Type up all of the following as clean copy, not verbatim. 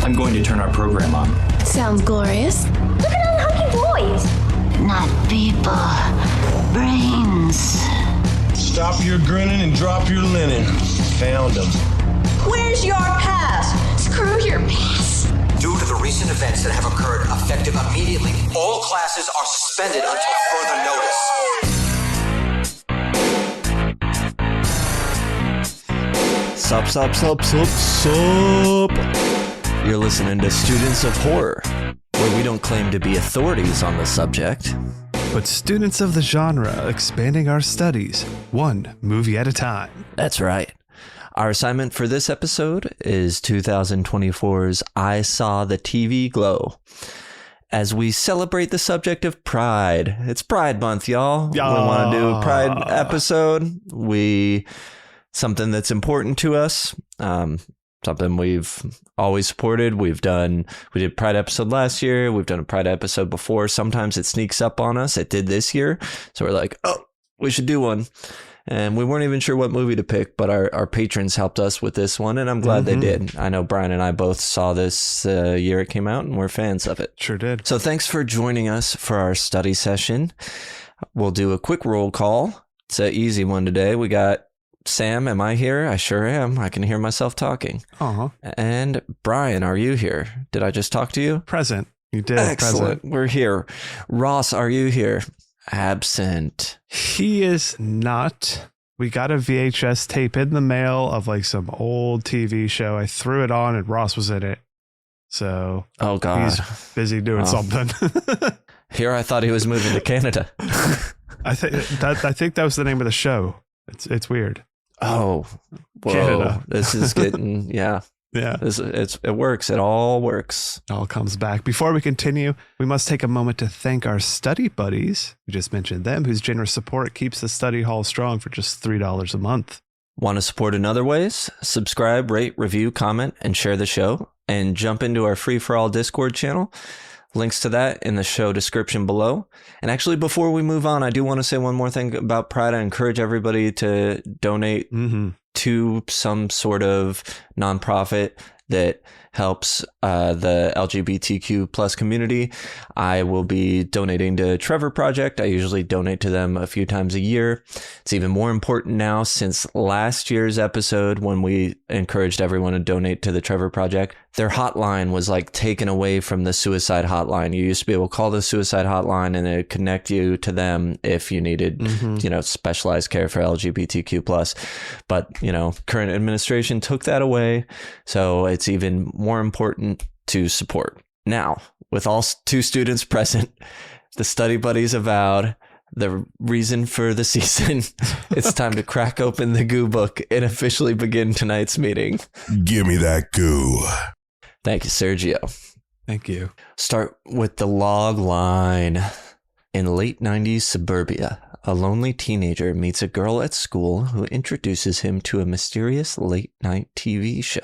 I'm going to turn our program on. Sounds glorious. Look at all the hunky boys. Not people, brains. Stop your grinning and drop your linen. Found them. Where's your pass? Screw your pass. Due to the recent events that have occurred, effective immediately, all classes are suspended until further notice. Sup. You're listening to Students of Horror, where we don't claim to be authorities on the subject, but students of the genre expanding our studies, one movie at a time. That's right. Our assignment for this episode is 2024's I Saw the TV Glow. As we celebrate the subject of Pride. It's Pride Month, y'all. Yeah. We want to do a Pride episode. Something that's important to us. Something we've always supported. We did Pride episode last year. We've done a Pride episode before. Sometimes it sneaks up on us. It did this year. So we're like, oh, we should do one. And we weren't even sure what movie to pick, but our patrons helped us with this one, and I'm glad they did. I know Brian and I both saw this year it came out, and we're fans of it. Sure did. So thanks for joining us for our study session. We'll do a quick roll call. It's an easy one today. We got Sam. Am I here? I sure am. I can hear myself talking. Uh-huh. And Brian, are you here? Did I just talk to you? Present. You did. Excellent. Present. We're here. Ross, are you here? Absent. He is not. We got a VHS tape in the mail of like some old TV show. I threw it on and Ross was in it. So oh God, he's busy doing something. Here I thought he was moving to Canada. I think that was the name of the show. It's weird. Oh, whoa. Canada. This is getting Yeah. It works. It all works. It all comes back. Before we continue, we must take a moment to thank our study buddies. We just mentioned them, whose generous support keeps the study hall strong for just $3 a month. Want to support in other ways? Subscribe, rate, review, comment, and share the show. And jump into our free-for-all Discord channel. Links to that in the show description below. And actually, before we move on, I do want to say one more thing about Pride. I encourage everybody to donate to some sort of nonprofit that helps the LGBTQ plus community. I will be donating to Trevor Project. I usually donate to them a few times a year. It's even more important now since last year's episode when we encouraged everyone to donate to the Trevor Project. Their hotline was like taken away from the suicide hotline. You used to be able to call the suicide hotline and it would connect you to them if you needed, specialized care for LGBTQ plus. But, current administration took that away. So it's even more important to support. Now, with all 2 students present, the study buddies avowed the reason for the season. It's time to crack open the goo book and officially begin tonight's meeting. Give me that goo. Thank you, Sergio. Thank you. Start with the log line. In late 90s suburbia, a lonely teenager meets a girl at school who introduces him to a mysterious late-night TV show.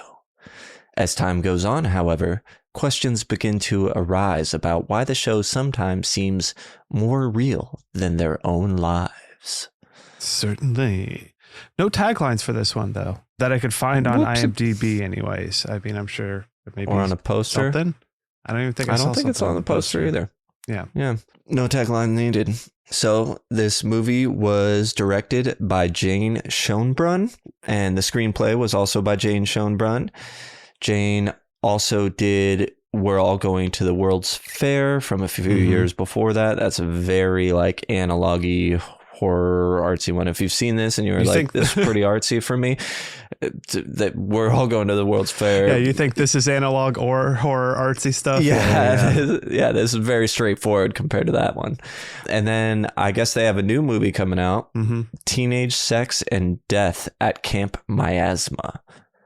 As time goes on, however, questions begin to arise about why the show sometimes seems more real than their own lives. Certainly. No taglines for this one, though, that I could find on IMDb anyways. I mean, I'm sure maybe or on a poster. Something. I don't even think I don't think it's on the poster either. Yeah. No tagline needed. So this movie was directed by Jane Schoenbrunn, and the screenplay was also by Jane Schoenbrunn. Jane also did We're All Going to the World's Fair from a few years before that. That's a very analog-y horror artsy one. If you've seen this and you're like, this is pretty artsy for me, that We're All Going to the World's Fair. Yeah, you think this is analog or horror artsy stuff? Yeah, this is very straightforward compared to that one. And then I guess they have a new movie coming out, Teenage Sex and Death at Camp Miasma.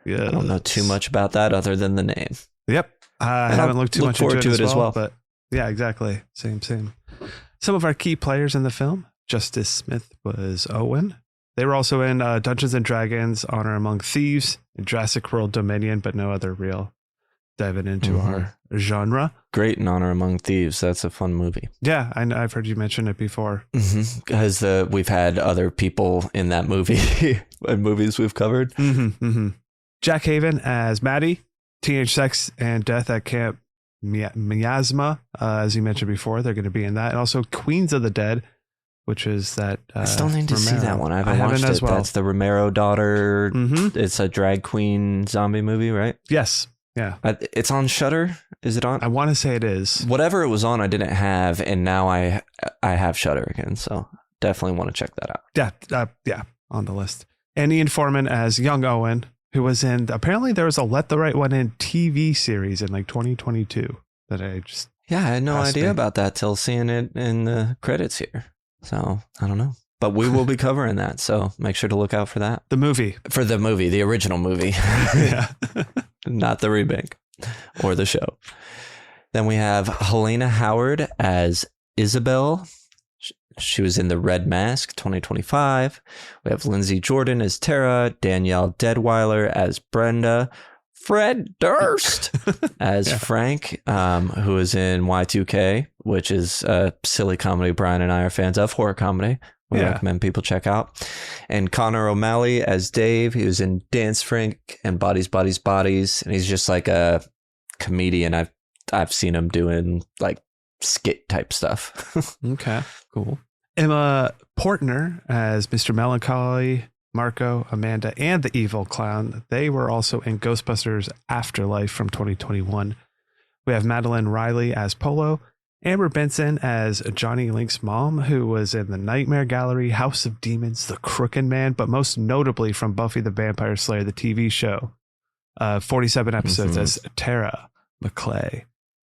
Yeah, I don't know too much about that other than the name. Yep. I haven't looked too much into it as well. But yeah, exactly. Same. Some of our key players in the film. Justice Smith was Owen. They were also in Dungeons and Dragons, Honor Among Thieves, and Jurassic World Dominion, but no other real diving into our genre. Great in Honor Among Thieves. That's a fun movie. Yeah, I've heard you mention it before. Because we've had other people in that movie in movies we've covered. Jack Haven as Maddie. Teenage Sex and Death at Camp Miasma, as you mentioned before. They're going to be in that. And also Queens of the Dead, which is that I still need to see that one. I haven't watched it. Well. That's the Romero daughter. Mm-hmm. It's a drag queen zombie movie, right? Yes. Yeah. It's on Shudder. Is it on? I want to say it is. Whatever it was on, I didn't have, and now I have Shudder again. So definitely want to check that out. Yeah, on the list. And Ian Foreman as young Owen, who was in, apparently there was a Let the Right One In TV series in like 2022 that I just... Yeah, I had no idea about that till seeing it in the credits here. So I don't know. But we will be covering that. So make sure to look out for that. The movie. For the movie, the original movie. Yeah. Not the remake or the show. Then we have Helena Howard as Isabel. She was in The Red Mask 2025. We have Lindsay Jordan as Tara, Danielle Deadweiler as Brenda, Fred Durst as Frank, who is in Y2K, which is a silly comedy Brian and I are fans of, horror comedy. We recommend people check out. And Connor O'Malley as Dave. He was in Dance Frank and Bodies, Bodies, Bodies. And he's just like a comedian. I've seen him doing like skit type stuff. Okay, cool. Emma Portner as Mr. Melancholy, Marco, Amanda, and the Evil Clown. They were also in Ghostbusters Afterlife from 2021. We have Madeline Riley as Polo, Amber Benson as Johnny Link's mom, who was in The Nightmare Gallery, House of Demons, The Crooked Man, but most notably from Buffy the Vampire Slayer, the TV show. 47 episodes as Tara McClay.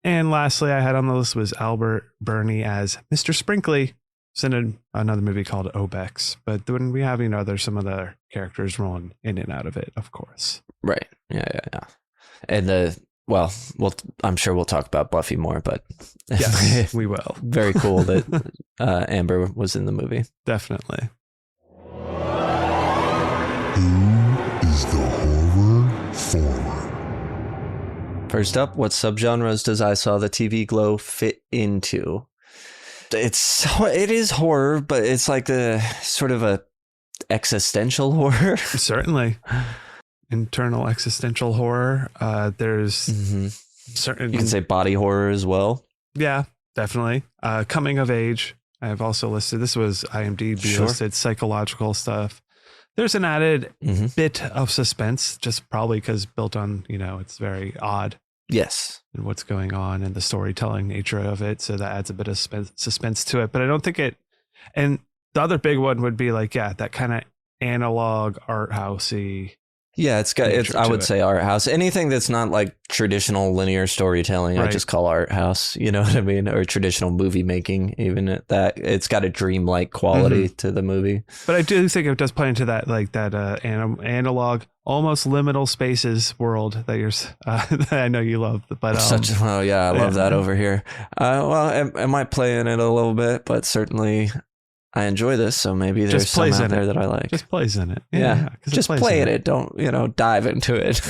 And lastly, I had on the list was Albert Burney as Mr. Sprinkly. It's in another movie called Obex. But when we have, there's some other characters rolling in and out of it, of course. Right. Yeah. And I'm sure we'll talk about Buffy more, but yes, we will. Very cool that Amber was in the movie. Definitely. Who is the horror forward? First up, what subgenres does I Saw the TV Glow fit into? It is horror, but it's like the sort of a existential horror. Certainly. Internal existential horror. There's certain... You can say body horror as well. Yeah, definitely. Coming of age. I have also listed, this was IMDb listed, psychological stuff. There's an added bit of suspense, just probably because built on, it's very odd. Yes. And what's going on and the storytelling nature of it. So that adds a bit of suspense to it. But I don't think it... And the other big one would be like, that kind of analog art housey. Yeah, I would say art house. Anything that's not like traditional linear storytelling, I just call art house. You know what I mean? Or traditional movie making, even at that. It's got a dreamlike quality to the movie. But I do think it does play into that, like that analog, almost liminal spaces world that that I know you love. But I love that over here. It might play in it a little bit, but certainly I enjoy this, so maybe there's some out there that I like. Just plays in it. Yeah. Just play in it. Don't, dive into it.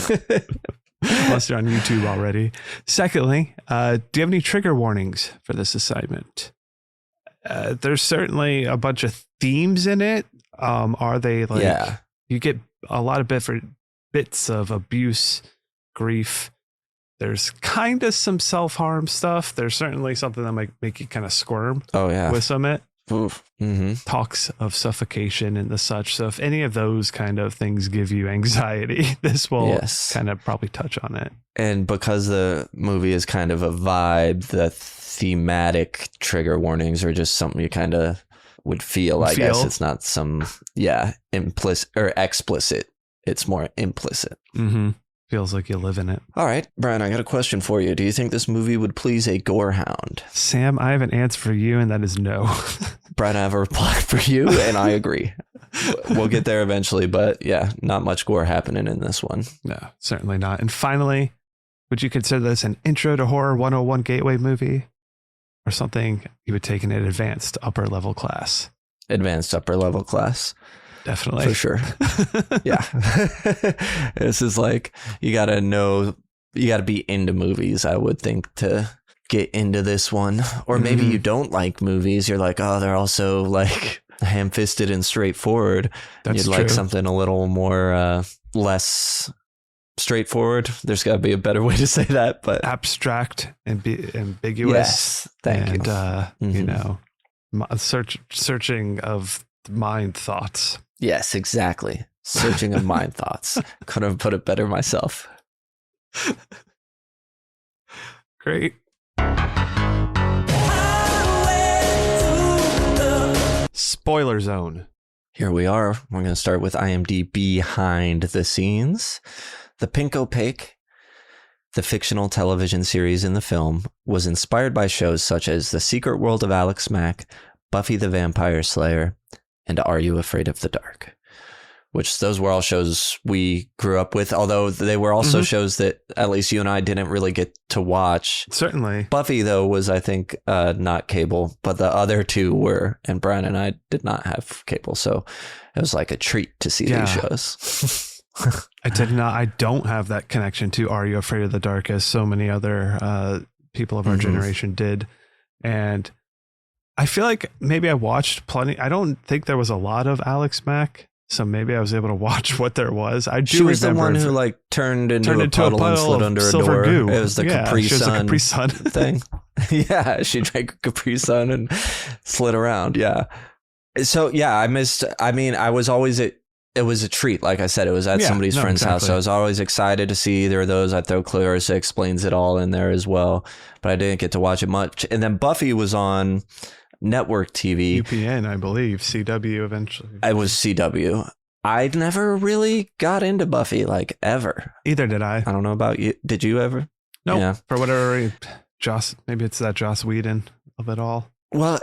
Unless you're on YouTube already. Secondly, do you have any trigger warnings for this assignment? There's certainly a bunch of themes in it. Are they like... Yeah. You get a lot of different bits of abuse, grief. There's kind of some self-harm stuff. There's certainly something that might make you kind of squirm. Oh, yeah. With some it. Oof. Talks of suffocation and the such. So if any of those kind of things give you anxiety, this will kind of probably touch on it. And because the movie is kind of a vibe, the thematic trigger warnings are just something you kind of would feel. I guess it's not some implicit or explicit. It's more implicit. Feels like you live in it. All right, Brian, I got a question for you. Do you think this movie would please a gorehound? Sam, I have an answer for you, and that is no. Brian, I have a reply for you, and I agree. We'll get there eventually, but not much gore happening in this one. No, certainly not. And finally, would you consider this an Intro to Horror 101 gateway movie? Or something you would take in an advanced upper level class? Advanced upper level class. Definitely. For sure. Yeah. This is like, you got to be into movies, I would think, to get into this one. Or maybe you don't like movies. You're like, oh, they're also like ham-fisted and straightforward. That's You'd true. like something a little more, less straightforward. There's got to be a better way to say that, but abstract and ambiguous. Yes, thank you. You know, searching of mind thoughts. Yes, exactly. Searching of mind thoughts. Couldn't have put it better myself. Great. Spoiler zone. Here we are. We're going to start with IMDb behind the scenes. The Pink Opaque, the fictional television series in the film, was inspired by shows such as The Secret World of Alex Mack, Buffy the Vampire Slayer, and Are You Afraid of the Dark? Which those were all shows we grew up with, although they were also shows that at least you and I didn't really get to watch. Certainly. Buffy, though, was, I think, not cable, but the other two were, and Brian and I did not have cable, so it was like a treat to see these shows. I don't have that connection to Are You Afraid of the Dark as so many other people of our generation did. And I feel like maybe I watched plenty. I don't think there was a lot of Alex Mack, so maybe I was able to watch what there was. She was the one who like turned into a puddle and slid under a door. Goo. It was the Capri Sun thing. Yeah, she drank a Capri Sun and slid around. Yeah. So yeah, it was a treat. Like I said, it was at somebody's friend's house. So I was always excited to see either of those. I'd throw Clarissa Explains It All in there as well, but I didn't get to watch it much. And then Buffy was on network TV. UPN, I believe. CW eventually. It was CW. I never really got into Buffy, like, ever. Either did I. I don't know about you. Did you ever? No. Nope. Yeah. For whatever reason, maybe it's that Joss Whedon of it all. Well,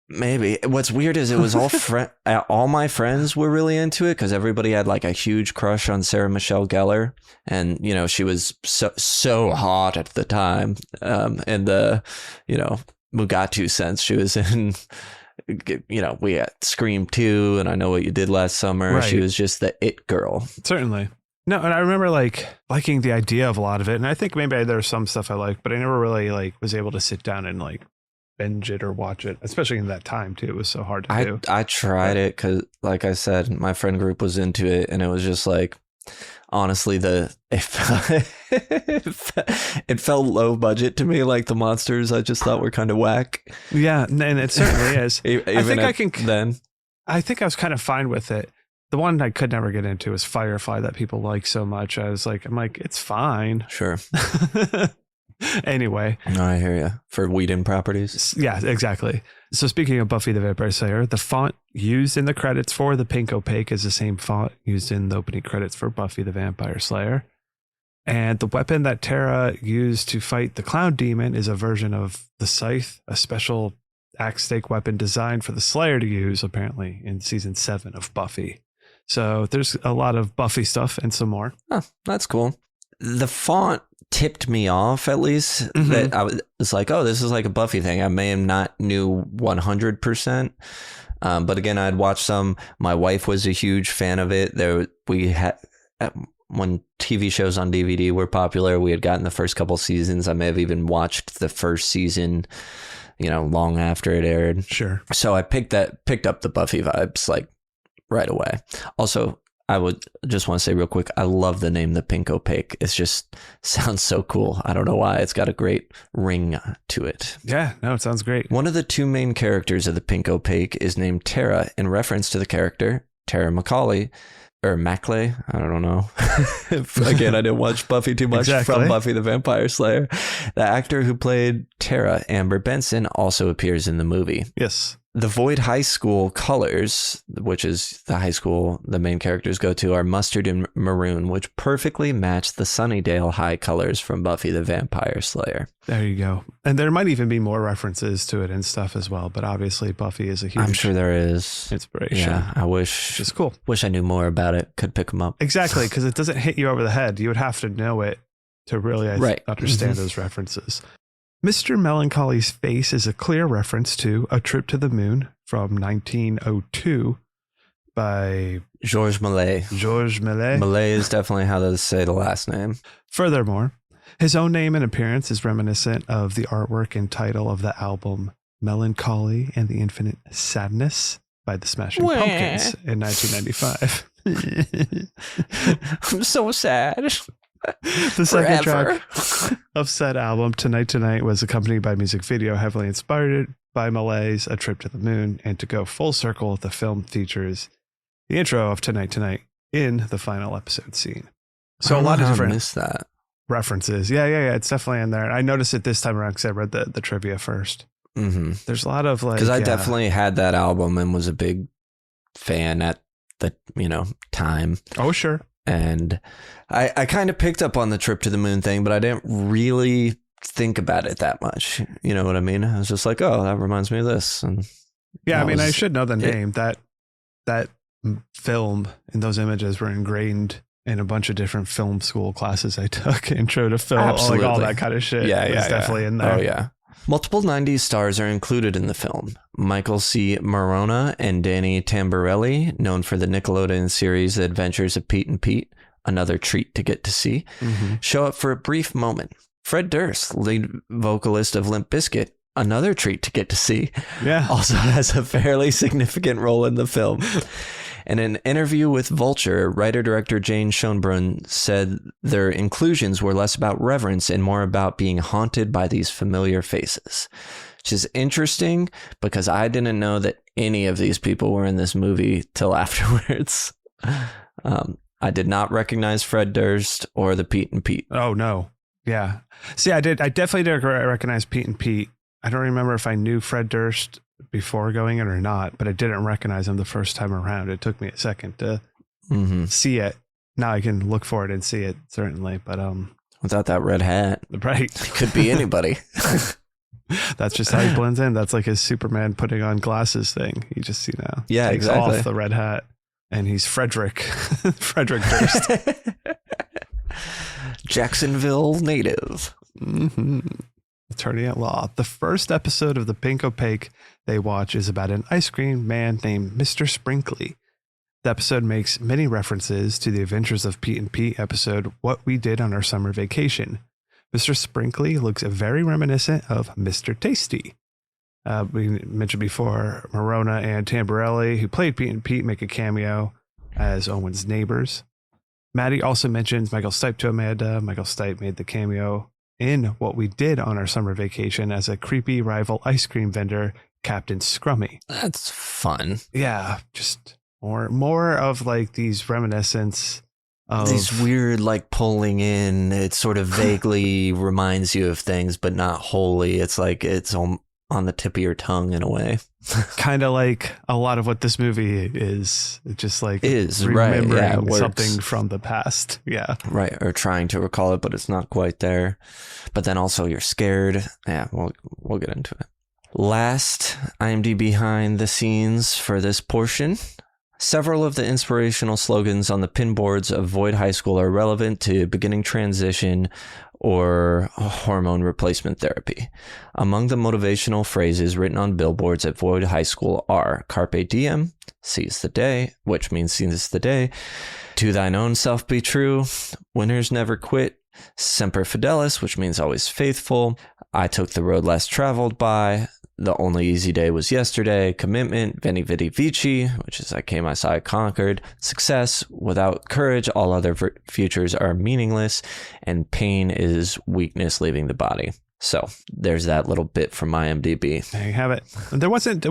maybe. What's weird is it was all my friends were really into it because everybody had like a huge crush on Sarah Michelle Gellar, and you know she was so hot at the time. In the Mugatu sense, she was in. We had Scream 2 and I Know What You Did Last Summer. Right. She was just the it girl. Certainly. No, and I remember like liking the idea of a lot of it, and I think maybe there's some stuff I liked, but I never really like was able to sit down and like binge it or watch it, especially in that time too. It was so hard to do. I tried it because, like I said, my friend group was into it, and it was just like, honestly, it felt low budget to me. Like the monsters, I just thought were kind of whack. Yeah, and it certainly is. I think I was kind of fine with it. The one I could never get into is Firefly that people like so much. I'm like, it's fine. Sure. Anyway. No, I hear you. For Whedon properties. Yeah, exactly. So speaking of Buffy the Vampire Slayer, the font used in the credits for the Pink Opaque is the same font used in the opening credits for Buffy the Vampire Slayer. And the weapon that Tara used to fight the clown demon is a version of the scythe, a special axe stake weapon designed for the Slayer to use, apparently, in season 7 of Buffy. So there's a lot of Buffy stuff and some more. Oh, that's cool. The font tipped me off, at least, that I was like, oh, this is like a Buffy thing. I may have not knew 100%. But again, I'd watched some. My wife was a huge fan of it. We had, when TV shows on DVD were popular, we had gotten the first couple seasons. I may have even watched the first season, long after it aired. Sure. So I picked up the Buffy vibes like right away. Also, I would just want to say real quick, I love the name The Pink Opaque. It just sounds so cool. I don't know why. It's got a great ring to it. Yeah, no, it sounds great. One of the two main characters of The Pink Opaque is named Tara in reference to the character Tara McCauley, or Mackley. I don't know. Again, I didn't watch Buffy too much. From Buffy the Vampire Slayer. The actor who played Tara, Amber Benson, also appears in the movie. Yes. The Void High School colors, which is the high school the main characters go to, are mustard and maroon, which perfectly match the Sunnydale High colors from Buffy the Vampire Slayer. There you go. And there might even be more references to it and stuff as well. But obviously Buffy is a huge... I'm sure there is. Inspiration. Yeah, I wish... It's cool. Wish I knew more about it. Could pick them up. Exactly, because it doesn't hit you over the head. You would have to know it to really understand those references. Mr. Melancholy's face is a clear reference to A Trip to the Moon from 1902 by Georges Méliès. Georges Méliès. Méliès is definitely how they say the last name. Furthermore, his own name and appearance is reminiscent of the artwork and title of the album Melancholy and the Infinite Sadness by the Smashing Pumpkins in 1995. I'm so sad. The second track of said album, Tonight Tonight, was accompanied by a music video heavily inspired by Malay's A Trip to the Moon. And to go full circle, the film features the intro of Tonight Tonight in the final episode scene. So a lot of different references. Yeah. It's definitely in there. I noticed it this time around because I read the trivia first. Mm-hmm. There's a lot of like... Because I definitely had that album and was a big fan at the, time. Oh, sure. And I kind of picked up on the Trip to the Moon thing, but I didn't really think about it that much. You know what I mean? I was just like, oh, that reminds me of this. And yeah, I mean, I should know the name. That film and those images were ingrained in a bunch of different film school classes I took. Intro to film, like all that kind of shit. Yeah, definitely in there. Oh, yeah. Multiple 90s stars are included in the film. Michael C. Morona and Danny Tamborelli, known for the Nickelodeon series The Adventures of Pete and Pete, another treat to get to see, show up for a brief moment. Fred Durst, lead vocalist of Limp Bizkit, another treat to get to see, also has a fairly significant role in the film. In an interview with Vulture, writer-director Jane Schoenbrunn said their inclusions were less about reverence and more about being haunted by these familiar faces. Which is interesting because I didn't know that any of these people were in this movie till afterwards. I did not recognize Fred Durst or the Pete and Pete. Oh, no. Yeah. See, I definitely did recognize Pete and Pete. I don't remember if I knew Fred Durst before going in or not, but I didn't recognize him the first time around. It took me a second to see it. Now I can look for it and see it, certainly. But without that red hat, right, it could be anybody. That's just how he blends in. That's like his Superman putting on glasses thing. He just, takes off the red hat, and he's Frederick Durst. Jacksonville native. Attorney at law. The first episode of the Pink Opaque they watch is about an ice cream man named Mr. Sprinkly. The episode makes many references to the Adventures of Pete and Pete episode, What We Did on Our Summer Vacation. Mr. Sprinkly looks very reminiscent of Mr. Tasty. We mentioned before, Morona and Tamborelli, who played Pete and Pete, make a cameo as Owen's neighbors. Maddie also mentions Michael Stipe to Amanda. Michael Stipe made the cameo in What We Did on Our Summer Vacation as a creepy rival ice cream vendor, Captain Scrummy. That's fun. Yeah, just more of like these reminiscence of these weird like pulling in. It sort of vaguely reminds you of things, but not wholly. It's like it's on the tip of your tongue in a way. Kind of like a lot of what this movie is. It just like remembering something from the past. Yeah. Right. Or trying to recall it, but it's not quite there. But then also you're scared. Yeah, we'll get into it. Last, IMDb behind the scenes for this portion. Several of the inspirational slogans on the pinboards of Void High School are relevant to beginning transition or hormone replacement therapy. Among the motivational phrases written on billboards at Void High School are Carpe Diem, seize the day, which means seize the day, to thine own self be true, winners never quit, Semper Fidelis, which means always faithful, I took the road less traveled by, the only easy day was yesterday, commitment, Veni Vidi Vici, which is I came, I saw, I conquered, success, without courage, all other futures are meaningless, and pain is weakness leaving the body. So there's that little bit from IMDb. There you have it.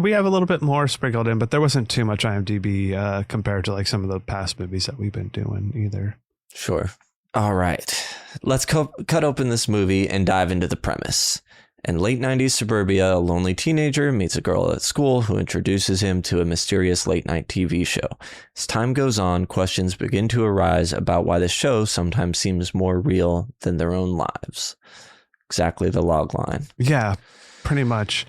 We have a little bit more sprinkled in, but there wasn't too much IMDb compared to like some of the past movies that we've been doing either. Sure. All right. Let's cut open this movie and dive into the premise. In late 90s suburbia, a lonely teenager meets a girl at school who introduces him to a mysterious late-night TV show. As time goes on, questions begin to arise about why the show sometimes seems more real than their own lives. Exactly the log line. Yeah, pretty much.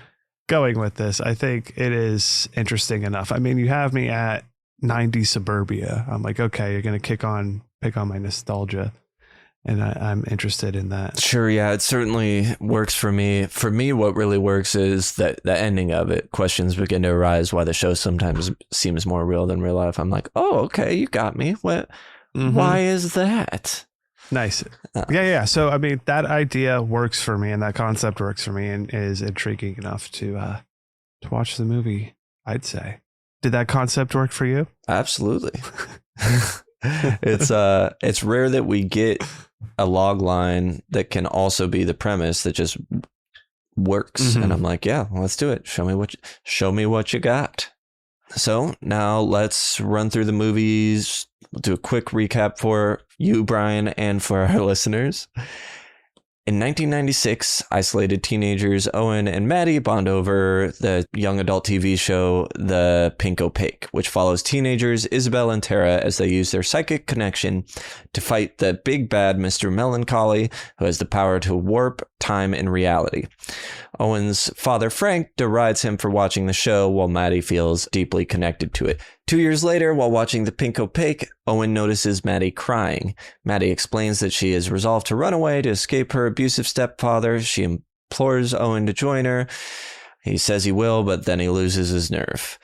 Going with this, I think it is interesting enough. I mean, you have me at 90s suburbia. I'm like, okay, you're going to pick on my nostalgia. And I'm interested in that. Sure, yeah, it certainly works for me. For me, what really works is that the ending of it. Questions begin to arise why the show sometimes seems more real than real life. I'm like, oh, okay, you got me. What? Mm-hmm. Why is that? Nice. Yeah. So, I mean, that idea works for me, and that concept works for me, and is intriguing enough to watch the movie, I'd say. Did that concept work for you? Absolutely. It's rare that we get a log line that can also be the premise that just works. And I'm like, yeah, let's do it. Show me what you got. So now let's run through the movies. We'll do a quick recap for you, Brian, and for our listeners. In 1996, isolated teenagers Owen and Maddie bond over the young adult TV show The Pink Opaque, which follows teenagers Isabel and Tara as they use their psychic connection to fight the big bad Mr. Melancholy, who has the power to warp time and reality. Owen's father, Frank, derides him for watching the show, while Maddie feels deeply connected to it. 2 years later, while watching The Pink Opaque, Owen notices Maddie crying. Maddie explains that she has resolved to run away to escape her abusive stepfather. She implores Owen to join her. He says he will, but then he loses his nerve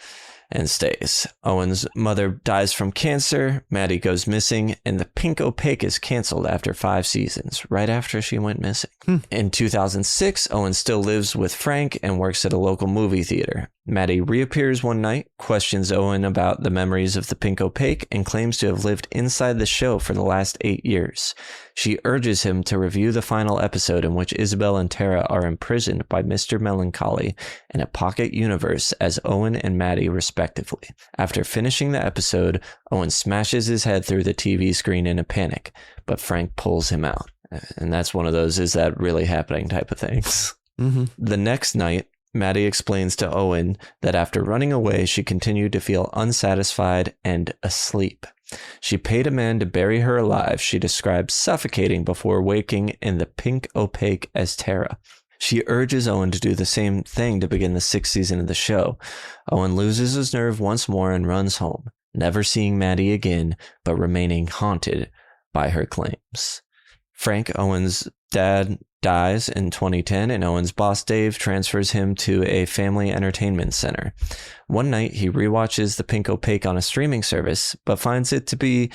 and stays. Owen's mother dies from cancer, Maddie goes missing, and The Pink Opaque is canceled after 5 seasons, right after she went missing. In 2006, Owen still lives with Frank and works at a local movie theater. Maddie reappears one night, questions Owen about the memories of The Pink Opaque, and claims to have lived inside the show for the last 8 years. She urges him to review the final episode in which Isabel and Tara are imprisoned by Mr. Melancholy in a pocket universe as Owen and Maddie respectively. After finishing the episode, Owen smashes his head through the TV screen in a panic, but Frank pulls him out. And that's one of those is that really happening type of things. The next night, Maddie explains to Owen that after running away, she continued to feel unsatisfied and asleep. She paid a man to bury her alive. She describes suffocating before waking in The Pink Opaque as Tara. She urges Owen to do the same thing to begin the 6th season of the show. Owen loses his nerve once more and runs home, never seeing Maddie again, but remaining haunted by her claims. Frank, Owen's dad, dies in 2010, and Owen's boss Dave transfers him to a family entertainment center. One night, he rewatches The Pink Opaque on a streaming service, but finds it to be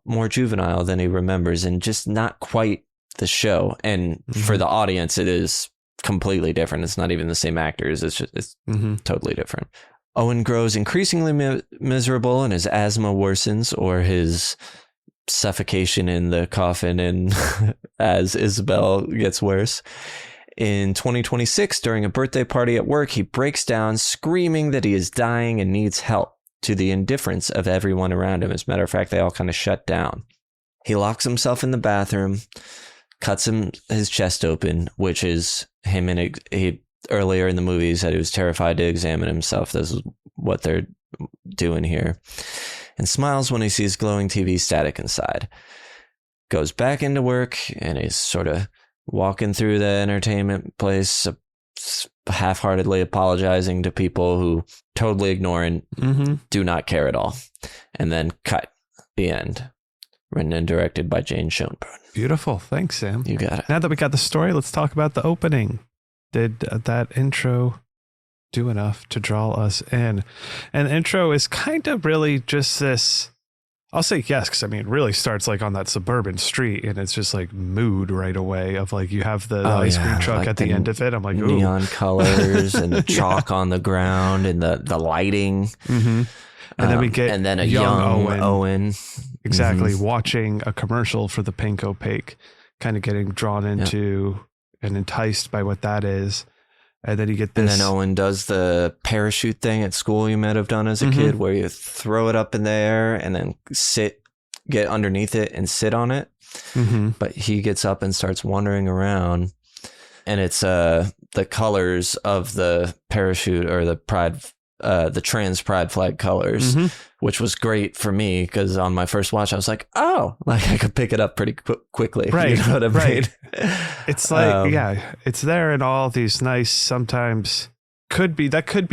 more juvenile than he remembers, and just not quite the show. And for the audience, it is completely different. It's not even the same actors. It's totally different. Owen grows increasingly miserable, and his asthma worsens, or his suffocation in the coffin, and as Isabel gets worse. In 2026, during a birthday party at work, he breaks down screaming that he is dying and needs help, to the indifference of everyone around him. As a matter of fact, they all kind of shut down. He locks himself in the bathroom, cuts his chest open, which is him he earlier in the movie he said he was terrified to examine himself. This is what they're doing here. And smiles when he sees glowing TV static inside. Goes back into work, and he's sort of walking through the entertainment place, half-heartedly apologizing to people who totally ignore and do not care at all. And then cut. The end. Written and directed by Jane Schoenbrunn. Beautiful. Thanks, Sam. You got it. Now that we got the story, let's talk about the opening. Did that intro do enough to draw us in? And the intro is kind of really just this, I'll say yes, because I mean it really starts like on that suburban street, and it's just like mood right away of like you have the ice cream truck like at the end of it. I'm like, ooh. Neon colors and the chalk on the ground and the lighting. And then we get and then a young Owen. Exactly. Watching a commercial for The Pink Opaque, kind of getting drawn into and enticed by what that is. And then you get this. And then Owen does the parachute thing at school you might have done as a kid, where you throw it up in the air and then get underneath it and sit on it. But he gets up and starts wandering around, and it's the colors of the parachute, or the trans pride flag colors, which was great for me because on my first watch I was like, oh, like I could pick it up pretty quickly. Right. You know what I mean? It's like, it's there in all these nice, sometimes could be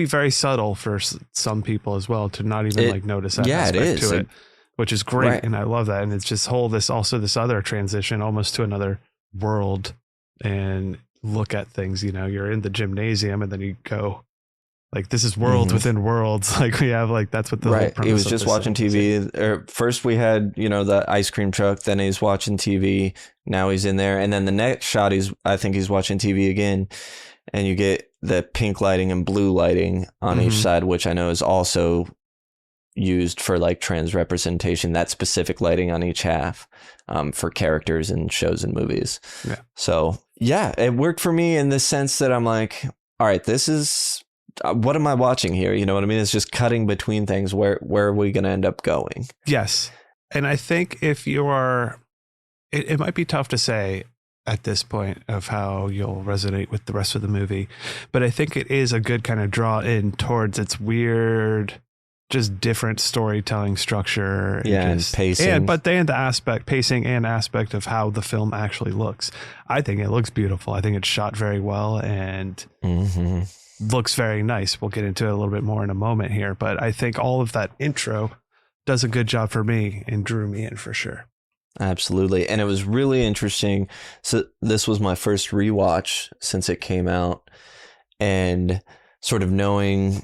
very subtle for some people as well to not even like notice that aspect to it, which is great. Right. And I love that. And it's just this other transition almost to another world and look at things, you're in the gymnasium and then you go, like, this is worlds within worlds. Like we have that's what the whole premise he was just watching TV. First we had, the ice cream truck. Then he's watching TV. Now he's in there. And then the next shot, I think he's watching TV again. And you get the pink lighting and blue lighting on each side, which I know is also used for like trans representation, that specific lighting on each half for characters in shows and movies. Yeah. So yeah, it worked for me in the sense that I'm like, all right, this is, what am I watching here? You know what I mean? It's just cutting between things. Where are we going to end up going? Yes. And I think if you are, it might be tough to say at this point of how you'll resonate with the rest of the movie, but I think it is a good kind of draw in towards its weird, just different storytelling structure. And pacing. But the aspect, pacing and aspect of how the film actually looks. I think it looks beautiful. I think it's shot very well and looks very nice. We'll get into it a little bit more in a moment here, but I think all of that intro does a good job for me and drew me in for sure. Absolutely. And it was really interesting. So this was my first rewatch since it came out, and sort of knowing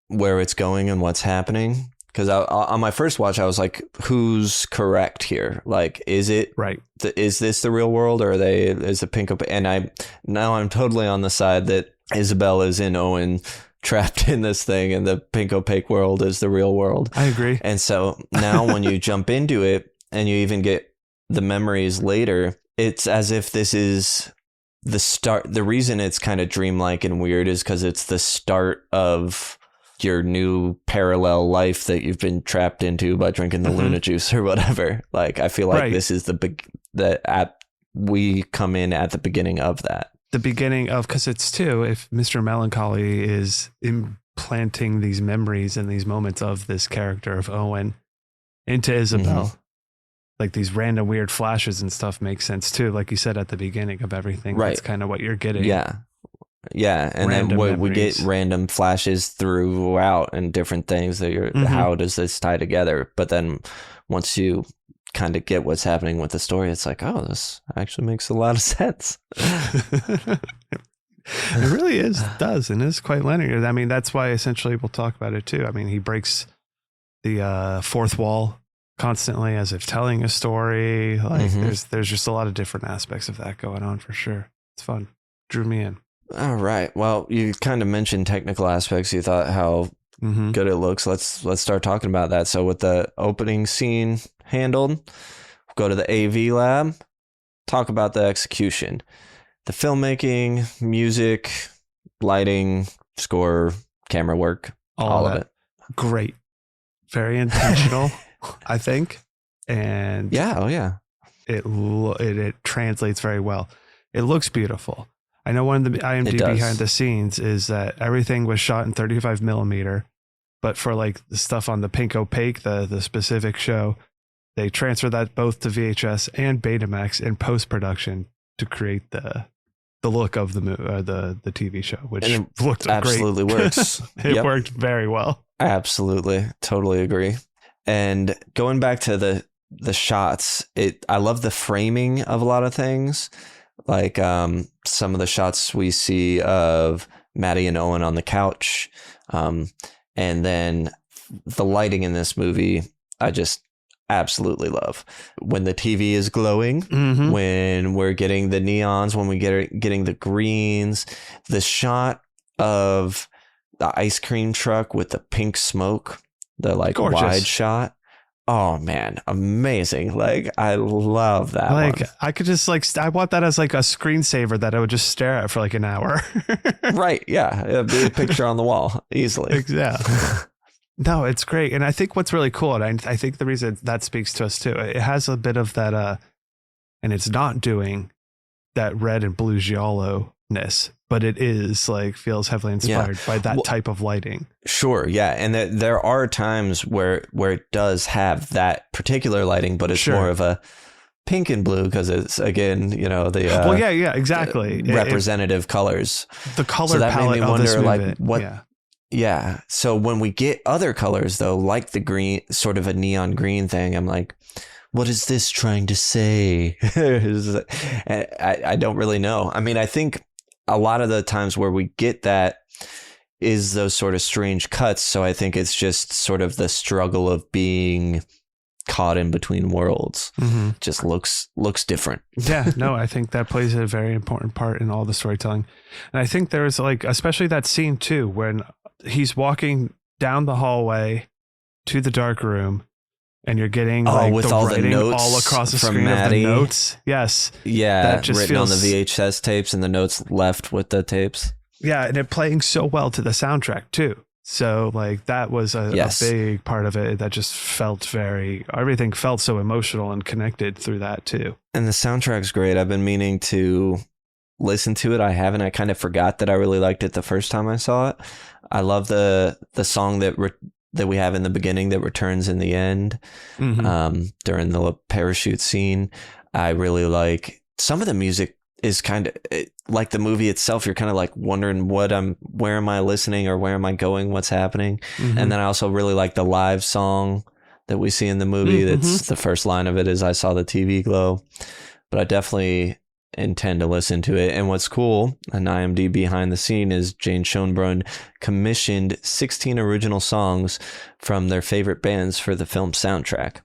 where it's going and what's happening. Because on my first watch, I was like, who's correct here? Like, is it right? Is this the real world, or is the Pink Opaque? And I'm totally on the side that Isabel is in Owen, trapped in this thing, and the Pink Opaque world is the real world. I agree. And so now when you jump into it and you even get the memories later, it's as if this is the start. The reason it's kind of dreamlike and weird is because it's the start of your new parallel life that you've been trapped into by drinking the Luna juice or whatever. Like, I feel like this is we come in at the beginning of that. The beginning of, because it's too, if Mr. Melancholy is implanting these memories and these moments of this character of Owen into Isabel, like these random weird flashes and stuff make sense too. Like you said at the beginning of everything, right? That's kind of what you're getting. Yeah. And random then we get random flashes throughout and different things that how does this tie together? But then once you kind of get what's happening with the story, it's like, oh, this actually makes a lot of sense. It really does, and is quite linear. I mean, that's why essentially we'll talk about it too. I mean, he breaks the fourth wall constantly as if telling a story. Like there's just a lot of different aspects of that going on for sure. It's fun. Drew me in. All right. Well, you kind of mentioned technical aspects. You thought how good it looks. Let's start talking about that. So with the opening scene handled, go to the AV lab, talk about the execution, the filmmaking, music, lighting, score, camera work, all of it. Great. Very intentional, I think. And it translates very well. It looks beautiful. I know one of the IMDb behind the scenes is that everything was shot in 35 millimeter, but for like the stuff on the Pink Opaque, the specific show, they transfer that both to VHS and Betamax in post-production to create the look of the TV show, which looked absolutely great. Works. It worked very well. Absolutely. Totally agree. And going back to the shots, I love the framing of a lot of things. Like some of the shots we see of Maddie and Owen on the couch. And then the lighting in this movie, I just absolutely love. When the TV is glowing, when we're getting the neons, when we getting the greens, the shot of the ice cream truck with the pink smoke, the like gorgeous wide shot. Oh man, amazing. Like, I love that. Like, one. I could just I want that as like a screensaver that I would just stare at for like an hour. Right. Yeah. It'd be a picture on the wall easily. Yeah. No, it's great. And I think what's really cool, and I think the reason that speaks to us too, it has a bit of that, and it's not doing that red and blue giallo-ness, but it is like feels heavily inspired by that type of lighting. Sure. Yeah. And there are times where it does have that particular lighting, but it's more of a pink and blue because it's, again, the exactly, representative colors. The color palette of this movie. Like what. Yeah. So when we get other colors though, like the green, sort of a neon green thing, I'm like, what is this trying to say? I don't really know. I mean, I think a lot of the times where we get that is those sort of strange cuts. So I think it's just sort of the struggle of being caught in between worlds. Just looks different. Yeah, no, I think that plays a very important part in all the storytelling. And I think there's like, especially that scene too, when he's walking down the hallway to the dark room and you're getting like with the all writing the notes all across the from screen Maddie. of the notes. Yes. Yeah, that just written feels, on the VHS tapes and the notes left with the tapes. Yeah, and it playing so well to the soundtrack too. So like that was a big part of it that just felt everything felt so emotional and connected through that too. And the soundtrack's great. I've been meaning to listen to it. I haven't. I kind of forgot that I really liked it the first time I saw it. I love the song that we have in the beginning that returns in the end during the parachute scene. I really like some of the music is kind of like the movie itself. You're kind of like wondering where am I listening or where am I going? What's happening? And then I also really like the live song that we see in the movie. That's the first line of it is I saw the TV glow, but I definitely intend to listen to it. And what's cool, an IMDb behind the scene, is Jane Schoenbrunn commissioned 16 original songs from their favorite bands for the film soundtrack.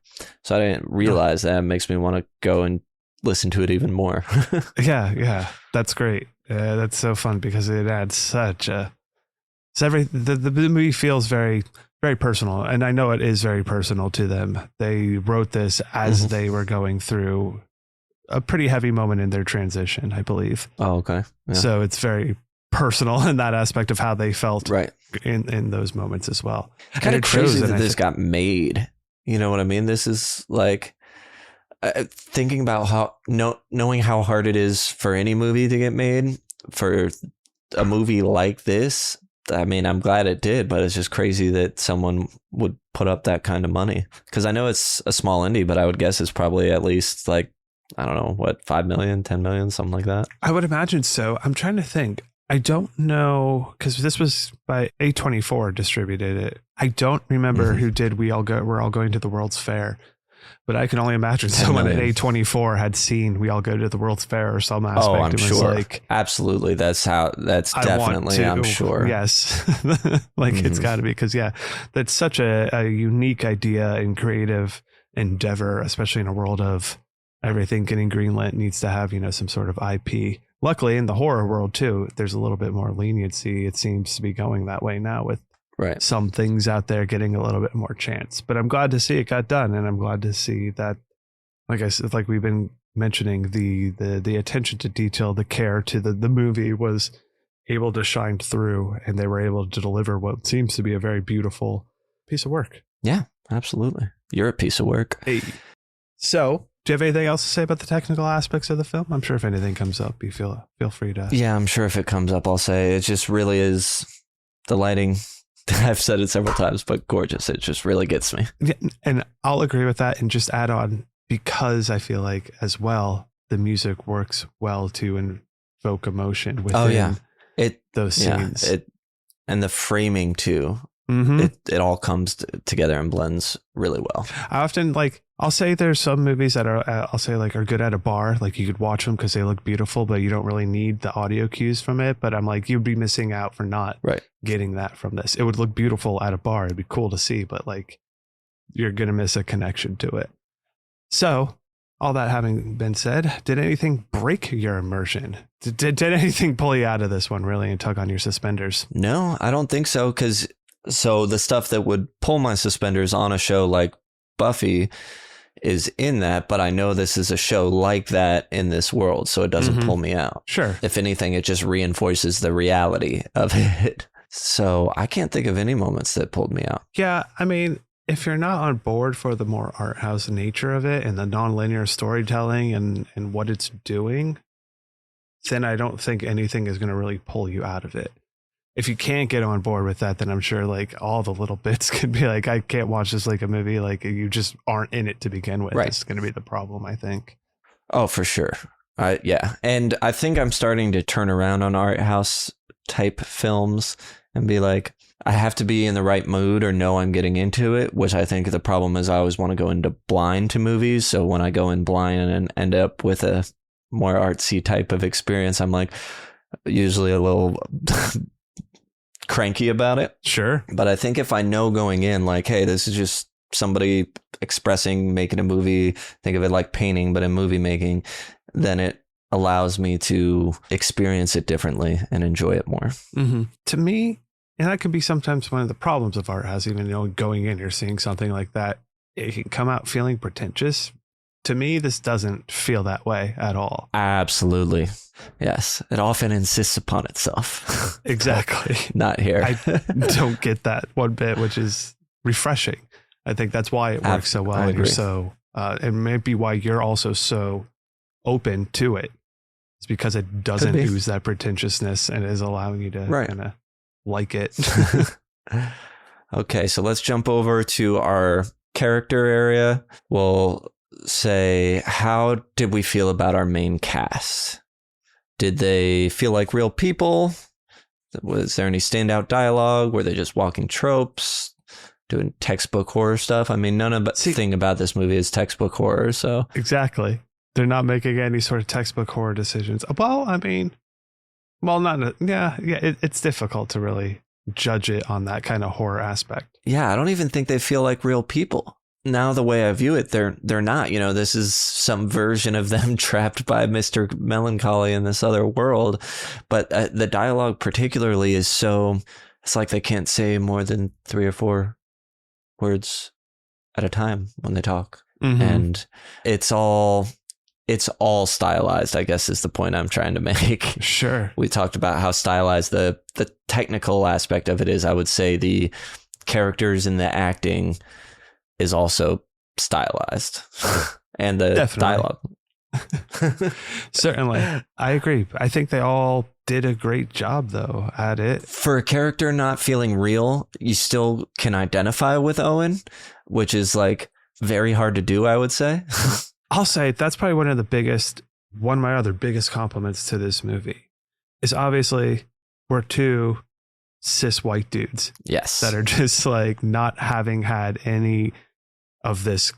So I didn't realize that. It makes me want to go and listen to it even more. Yeah, that's great. That's so fun because it adds such a. The movie feels very, very personal, and I know it is very personal to them. They wrote this as they were going through a pretty heavy moment in their transition, I believe. Oh, okay. Yeah. So it's very personal in that aspect of how they felt right in those moments as well. Kind of crazy that this got made. You know what I mean? This is like thinking about how knowing how hard it is for any movie to get made. For a movie like this, I mean, I'm glad it did, but it's just crazy that someone would put up that kind of money. Because I know it's a small indie, but I would guess it's probably at least like, I don't know, what, 5 million, 10 million, something like that. I would imagine so. I'm trying to think. I don't know, because this was by A24 distributed it. I don't remember who did We're All Going to the World's Fair, but I can only imagine someone at A24 had seen We All Go to the World's Fair or some aspect. Oh, I'm and sure. Was like, absolutely. That's definitely, I'm sure. Yes. Like it's got to be, because that's such a unique idea and creative endeavor, especially in a world of everything getting greenlit needs to have, some sort of IP. Luckily, in the horror world, too, there's a little bit more leniency. It seems to be going that way now with some things out there getting a little bit more chance. But I'm glad to see it got done. And I'm glad to see that, like I said, like we've been mentioning, the attention to detail, the care to the movie was able to shine through. And they were able to deliver what seems to be a very beautiful piece of work. Yeah, absolutely. You're a piece of work. Hey. So, do you have anything else to say about the technical aspects of the film? I'm sure if anything comes up, you feel free to. Yeah, I'm sure if it comes up, I'll say it just really is the lighting. I've said it several times, but gorgeous. It just really gets me. Yeah, and I'll agree with that and just add on, because I feel like as well, the music works well to invoke emotion within those scenes. And the framing too. It all comes together and blends really well. I often I'll say there's some movies that are good at a bar. Like you could watch them because they look beautiful, but you don't really need the audio cues from it. But I'm like, you'd be missing out for not getting that from this. It would look beautiful at a bar. It'd be cool to see, but like you're going to miss a connection to it. So all that having been said, did anything break your immersion? Did anything pull you out of this one really and tug on your suspenders? No, I don't think so. So the stuff that would pull my suspenders on a show like Buffy is in that, but I know this is a show like that in this world, so it doesn't pull me out. Sure. If anything, it just reinforces the reality of it. So I can't think of any moments that pulled me out. Yeah, I mean, if you're not on board for the more art house nature of it and the nonlinear storytelling and what it's doing, then I don't think anything is going to really pull you out of it. If you can't get on board with that, then I'm sure like all the little bits could be like, I can't watch this like a movie. Like you just aren't in it to begin with. Right. It's going to be the problem, I think. Oh, for sure. Yeah. And I think I'm starting to turn around on art house type films and be like, I have to be in the right mood or know I'm getting into it, which I think the problem is I always want to go into blind to movies. So when I go in blind and end up with a more artsy type of experience, I'm like usually a little cranky about it. Sure. But I think if I know going in, like, hey, this is just somebody expressing, making a movie, think of it like painting, but in movie making, then it allows me to experience it differently and enjoy it more. To me, And that can be sometimes one of the problems of art house. Even, going in, you're seeing something like that, it can come out feeling pretentious. To me, this doesn't feel that way at all. Absolutely. Yes. It often insists upon itself. Exactly. Not here. I don't get that one bit, which is refreshing. I think that's why it works so well. And you're so, it may be why you're also so open to it. It's because it doesn't ooze that pretentiousness and is allowing you to kind of like it. Okay. So let's jump over to our character area. We'll say, how did we feel about our main cast? Did they feel like real people? Was there any standout dialogue? Were they just walking tropes, doing textbook horror stuff? I mean, none of the thing about this movie is textbook horror. So exactly, they're not making any sort of textbook horror decisions. Well, I mean, it's difficult to really judge it on that kind of horror aspect. Yeah, I don't even think they feel like real people. Now the way I view it, they're not, this is some version of them trapped by Mr. Melancholy in this other world. But the dialogue particularly is it's like they can't say more than 3 or 4 words at a time when they talk. Mm-hmm. And it's all stylized, I guess is the point I'm trying to make. Sure. We talked about how stylized the technical aspect of it is. I would say the characters and the acting is also stylized and the dialogue. Certainly. I agree. I think they all did a great job though at it. For a character not feeling real, you still can identify with Owen, which is like very hard to do, I would say. I'll say that's probably one of my other biggest compliments to this movie is obviously we're 2 cis white dudes. Yes. That are just like not having had any of this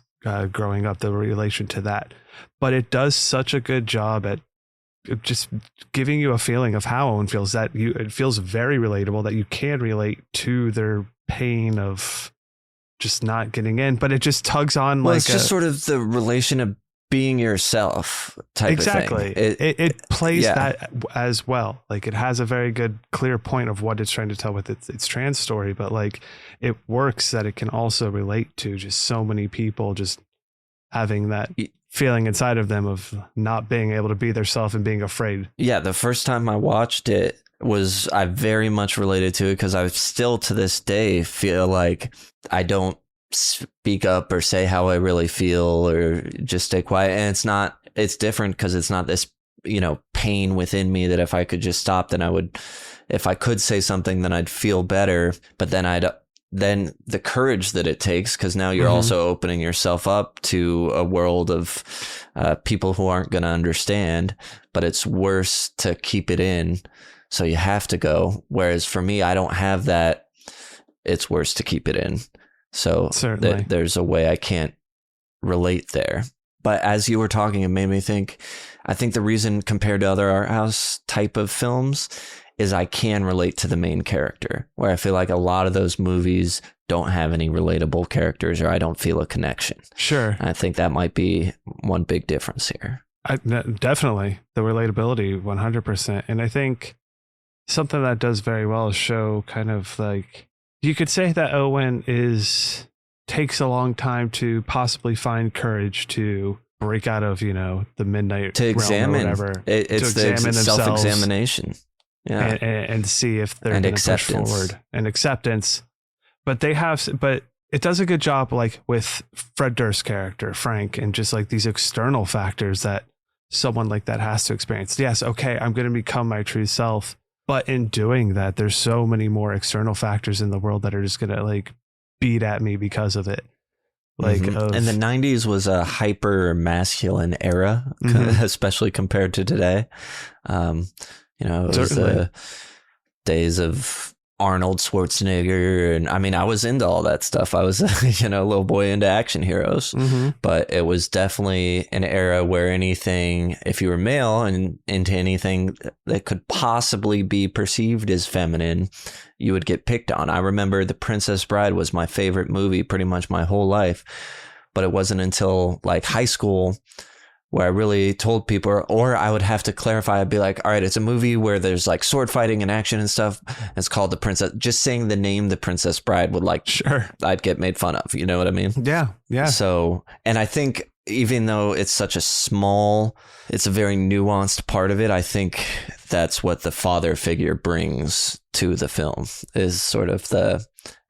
growing up, the relation to that. But it does such a good job at just giving you a feeling of how Owen feels, that it feels very relatable, that you can relate to their pain of just not getting in, but it just tugs on it's just sort of the relation of being yourself type of thing. It plays that as well. Like it has a very good clear point of what it's trying to tell with its trans story, but like it works that it can also relate to just so many people just having that feeling inside of them of not being able to be their self and being afraid. Yeah. The first time I watched it I very much related to it because I still to this day feel like I don't speak up or say how I really feel or just stay quiet. And it's different because it's not this, pain within me that if I could just stop, then if I could say something, then I'd feel better. But then the courage that it takes, because now you're also opening yourself up to a world of people who aren't going to understand, but it's worse to keep it in. So you have to go. Whereas for me, I don't have that. It's worse to keep it in. So there's a way I can't relate there. But as you were talking, it made me think, I think the reason compared to other art house type of films is I can relate to the main character, where I feel like a lot of those movies don't have any relatable characters or I don't feel a connection. Sure. I think that might be one big difference here. Definitely the relatability 100%. And I think something that does very well is show kind of like, you could say that Owen takes a long time to possibly find courage to break out of, the midnight to examine realm or whatever. It's to the self-examination. Yeah. And see if they're going to push forward and acceptance. But it does a good job like with Fred Durst's character, Frank, and just like these external factors that someone like that has to experience. Yes. Okay. I'm going to become my true self. But in doing that, there's so many more external factors in the world that are just going to like beat at me because of it. Like, and the 90s was a hyper masculine era, especially compared to today. It was the days of Arnold Schwarzenegger. And I mean, I was into all that stuff. I was, a little boy into action heroes, but it was definitely an era where anything, if you were male and into anything that could possibly be perceived as feminine, you would get picked on. I remember The Princess Bride was my favorite movie pretty much my whole life, but it wasn't until like high school where I really told people, or I would have to clarify. I'd be like, all right, it's a movie where there's like sword fighting and action and stuff. It's called The Princess. Just saying the name The Princess Bride would like, sure, I'd get made fun of. You know what I mean? Yeah. Yeah. So, and I think even though it's such a small, it's a very nuanced part of it, I think that's what the father figure brings to the film, is sort of the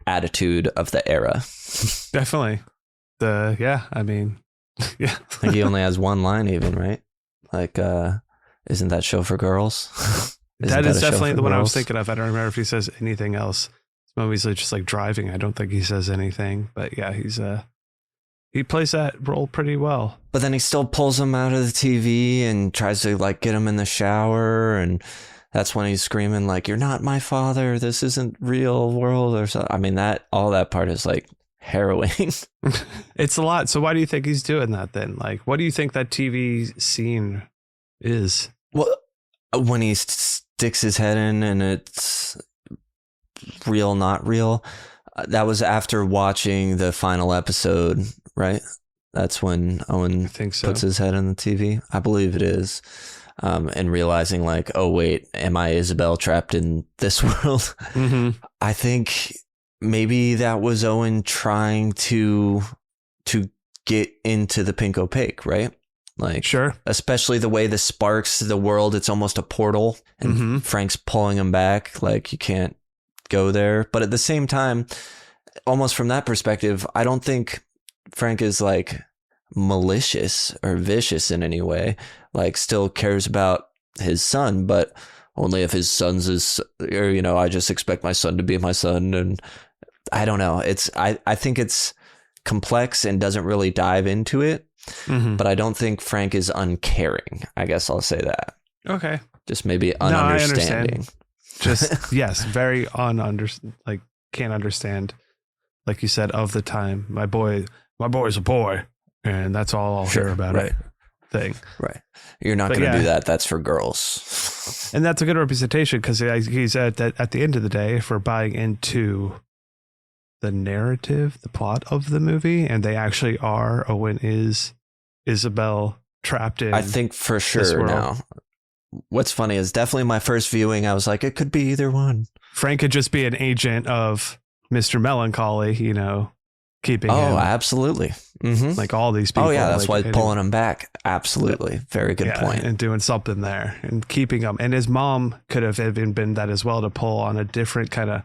attitude of the era. Definitely. I mean, yeah. I think he only has one line even, right? Like, isn't that show for girls? That is definitely the one I was thinking of. I don't remember if he says anything else. This movie's just like driving. I don't think he says anything, but yeah, he plays that role pretty well. But then he still pulls him out of the TV and tries to like get him in the shower, and that's when he's screaming like, "You're not my father. This isn't real world," or something. I mean, all that part is like harrowing. It's a lot. So why do you think he's doing that then? Like, what do you think that TV scene is? Well, when he sticks his head in and it's real, not real. That was after watching the final episode, right? That's when Owen puts his head in the TV. I believe it is. And realizing like, oh, wait, am I Isabel trapped in this world? Mm-hmm. I think maybe that was Owen trying to get into the Pink Opaque, right? Like, sure. Especially the way the sparks the world, it's almost a portal, and Frank's pulling him back. Like, you can't go there. But at the same time, almost from that perspective, I don't think Frank is like malicious or vicious in any way. Like, still cares about his son, but only if his son's his, or, you know, I just expect my son to be my son. And I don't know. I think it's complex and doesn't really dive into it. But I don't think Frank is uncaring. I guess I'll say that. Okay. Just maybe ununderstanding. Just, yes, very like, can't understand. Like you said, of the time, my boy's a boy, and that's all I'll hear about it. Thing. Right. You're not going to do that. That's for girls. And that's a good representation, because he's at the end of the day, if we're buying into the narrative, the plot of the movie, and they actually are, Owen is Isabel trapped in, I think for sure now. What's funny is definitely my first viewing, I was like, it could be either one. Frank could just be an agent of Mr. Melancholy, you know, keeping him. Oh, absolutely. Like all these people. Oh, yeah, that's why pulling him back. Absolutely. Very good point. And doing something there and keeping him. And his mom could have even been that as well, to pull on a different kind of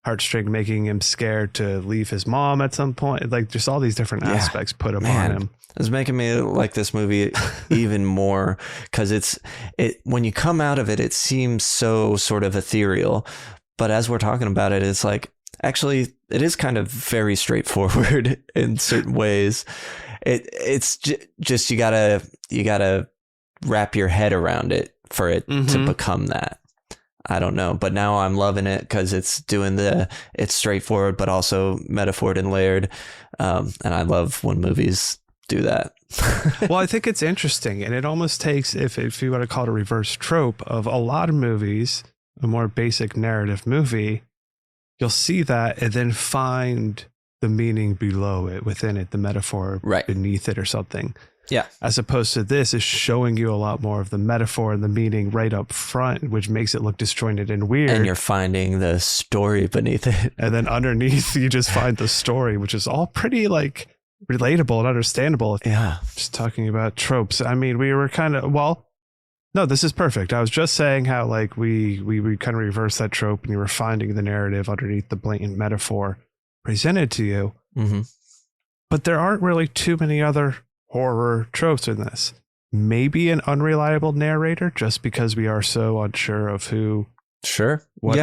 heartstring, making him scared to leave his mom at some point. Like, just all these different aspects put him on him. It's making me like this movie even more, because when you come out of it, it seems so sort of ethereal. But as we're talking about it, it's like, actually, it is kind of very straightforward in certain ways. It's just you gotta wrap your head around it for it to become that. I don't know, but now I'm loving it because it's doing it's straightforward, but also metaphored and layered. And I love when movies do that. Well, I think it's interesting, and it almost takes, if you want to call it a reverse trope of a lot of movies, a more basic narrative movie, you'll see that and then find the meaning below it, within it, the metaphor beneath it or something. Yeah. As opposed to this is showing you a lot more of the metaphor and the meaning right up front, which makes it look disjointed and weird. And you're finding the story beneath it. And then underneath, you just find the story, which is all pretty like relatable and understandable. Yeah. Just talking about tropes. I mean, we were kind of, no, this is perfect. I was just saying how like we kind of reverse that trope, and you were finding the narrative underneath the blatant metaphor presented to you. Mm-hmm. But there aren't really too many other horror tropes in this. Maybe an unreliable narrator, just because we are so unsure of who. Sure. I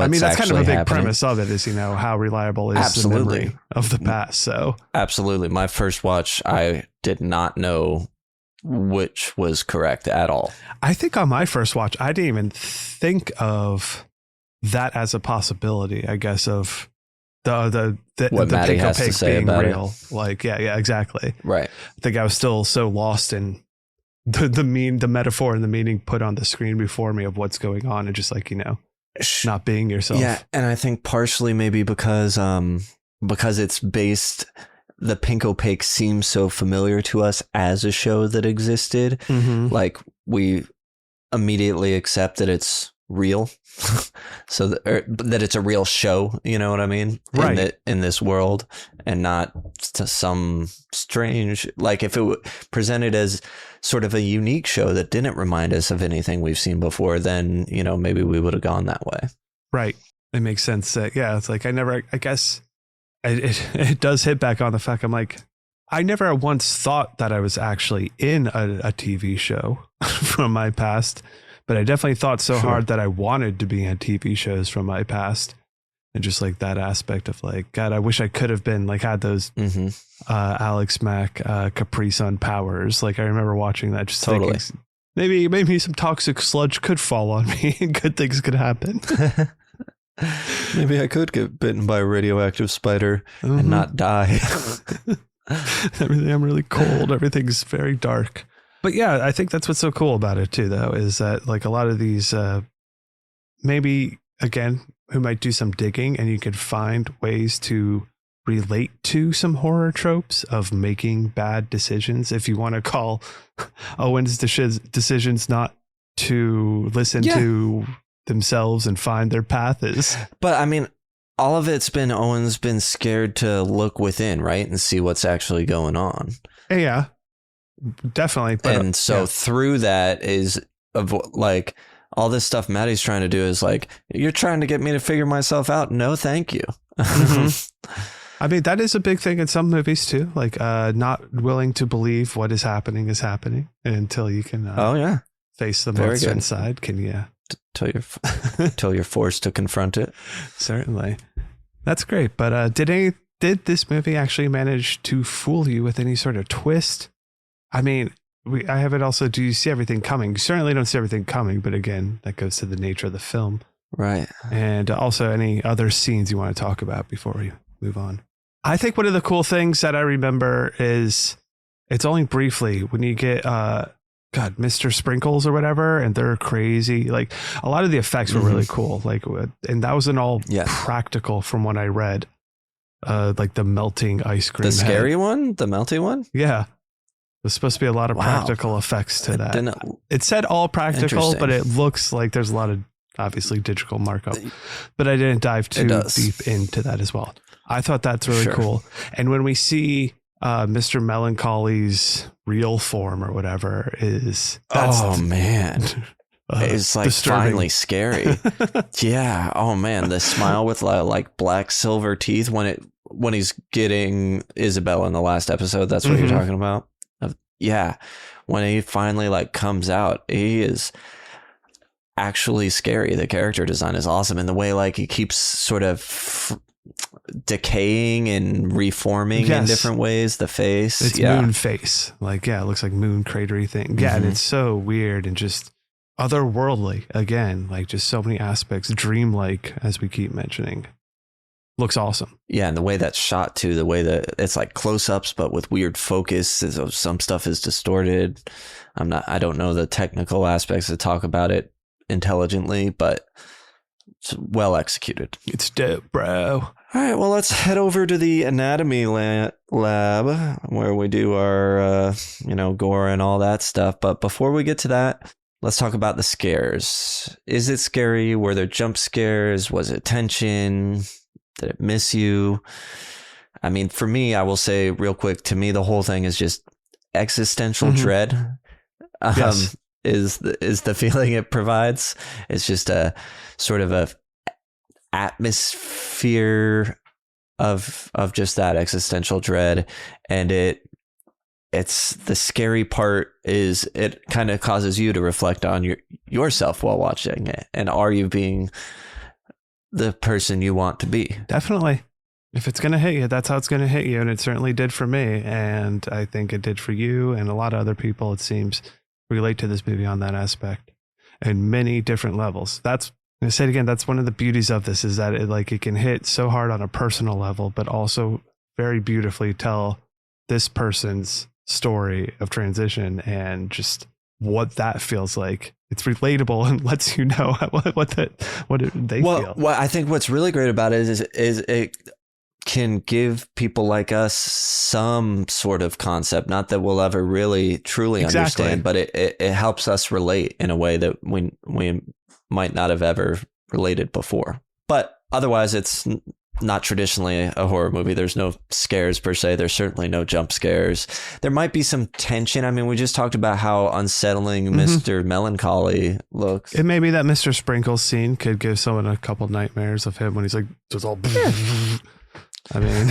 mean, that's kind of a big premise of it, is, you know, how reliable is the memory of the past. So absolutely. My first watch, I did not know which was correct at all. I think on my first watch, I didn't even think of that as a possibility, I guess, of the Pink Opaque being real. Like, yeah, exactly. Right. I think I was still so lost in the metaphor and the meaning put on the screen before me of what's going on, and just like, you know, not being yourself. Yeah, and I think partially maybe because it's based the Pink Opaque seems so familiar to us as a show that existed. Like we immediately accept that it's real. So that it's a real show, you know what I mean? Right. In this world, and not to some strange, like if it presented as sort of a unique show that didn't remind us of anything we've seen before, then, you know, maybe we would have gone that way. Right. It makes sense. It's like I guess it does hit back on the fact I'm like, I never once thought that I was actually in a TV show from my past. But I definitely thought so hard that I wanted to be in TV shows from my past. And just like that aspect of like, God, I wish I could have been like, had those Alex Mack Capri Sun powers. Like I remember watching that, just thinking maybe some toxic sludge could fall on me and good things could happen. Maybe I could get bitten by a radioactive spider and not die. I'm really cold. Everything's very dark. But yeah, I think that's what's so cool about it too, though, is that like a lot of these, maybe again, who might do some digging and you could find ways to relate to some horror tropes of making bad decisions. If you want to call Owen's decisions not to listen to themselves and find their path is. But I mean, all of it's been Owen's been scared to look within, right? And see what's actually going on. Yeah. Definitely. But, and so through that is like all this stuff Maddie's trying to do is like, you're trying to get me to figure myself out. No, thank you. I mean, that is a big thing in some movies too. Like not willing to believe what is happening until you can face the monster inside. Can you? Till you're forced to confront it. Certainly. That's great. But did this movie actually manage to fool you with any sort of twist? I mean, I have it also, do you see everything coming? You certainly don't see everything coming, but again, that goes to the nature of the film. Right. And also any other scenes you want to talk about before we move on. I think one of the cool things that I remember is, it's only briefly, when you get, Mr. Sprinkles or whatever, and they're crazy. Like a lot of the effects were really cool. Like, and that wasn't all practical from what I read. Like the melting ice cream. The scary one? The melty one? Yeah. There's supposed to be a lot of practical effects to that. It said all practical, but it looks like there's a lot of obviously digital markup. But I didn't dive too deep into that as well. I thought that's really cool. And when we see Mr. Melancholy's real form or whatever is... It's like disturbing. Finally scary. Yeah. Oh man, the smile with like black silver teeth when he's getting Isabel in the last episode. That's what you're talking about. Yeah. When he finally like comes out, he is actually scary. The character design is awesome. And the way like he keeps sort of decaying and reforming in different ways. The face. It's moon face. Like, it looks like moon cratery thing. Yeah. And it's so weird and just otherworldly again, like just so many aspects, dreamlike, as we keep mentioning. Looks awesome. Yeah, and the way that's shot too, the way that it's like close-ups but with weird focus. So some stuff is distorted. I don't know the technical aspects to talk about it intelligently, but it's well executed. It's dope, bro. All right, well, let's head over to the anatomy lab where we do our gore and all that stuff. But before we get to that, let's talk about the scares. Is it scary? Were there jump scares? Was it tension? Did it miss you? I mean, for me, I will say real quick, to me, the whole thing is just existential dread. Is the feeling it provides. It's just a sort of a atmosphere of just that existential dread. And it's the scary part is it kind of causes you to reflect on yourself while watching it. And are you being the person you want to be? Definitely. If it's going to hit you, that's how it's going to hit you. And it certainly did for me. And I think it did for you and a lot of other people, it seems, relate to this movie on that aspect and many different levels. That's, I'm going to say it again, that's one of the beauties of this is that it can hit so hard on a personal level, but also very beautifully tell this person's story of transition and just what that feels like. It's relatable and lets you know what they feel. Well, I think what's really great about it is it can give people like us some sort of concept. Not that we'll ever really truly understand, but it helps us relate in a way that we might not have ever related before. But otherwise, it's not traditionally a horror movie. There's no scares per se. There's certainly no jump scares. There might be some tension. I mean, we just talked about how unsettling Mr. Melancholy looks. It may be that Mr. Sprinkles scene could give someone a couple nightmares of him when he's like, just all. I mean,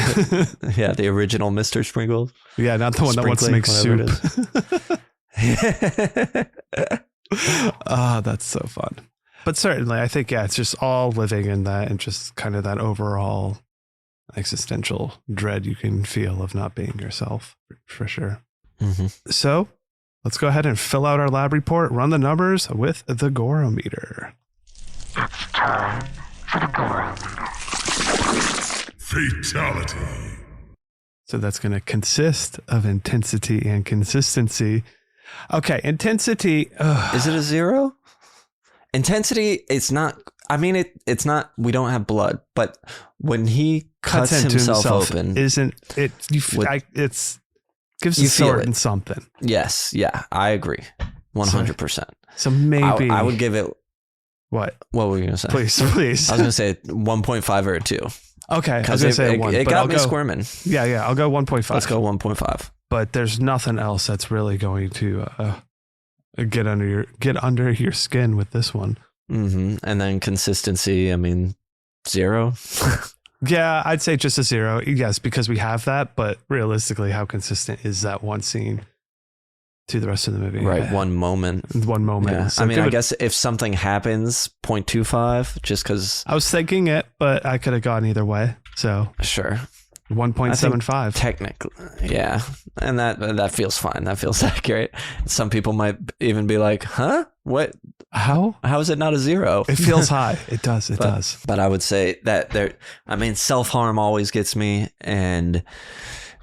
yeah, the original Mr. Sprinkles. Yeah, not the one that wants to make soup. That's so fun. But certainly, I think, it's just all living in that and just kind of that overall existential dread you can feel of not being yourself, for sure. Mm-hmm. So let's go ahead and fill out our lab report, run the numbers with the Gorometer. It's time for the Gorometer. Fatality. So that's going to consist of intensity and consistency. Okay, intensity. Is it a 0? Intensity, it's not. I mean, it's not. We don't have blood, but when he cuts himself open, isn't it? It's gives a certain something. Yes, yeah, I agree, 100%. So maybe I would give it. What? What were you gonna say? Please. I was gonna say 1.5 or a 2. Okay, I was gonna say a 1. It got me squirming. Yeah, I'll go 1.5. Let's go 1.5. But there's nothing else that's really going to get under your skin with this one. Mm-hmm. And then consistency, I mean, 0. Yeah, I'd say just a 0. Yes, because we have that, but realistically, how consistent is that one scene to the rest of the movie? Right, one moment. Yeah. So I mean, I guess if something happens, 0.25, just because... I was thinking it, but I could have gone either way, so... Sure. 1.75. Technically, yeah. And that feels fine. That feels accurate. Some people might even be like, huh? What? How is it not a 0? It feels high. It does. It does. But I would say that self-harm always gets me, and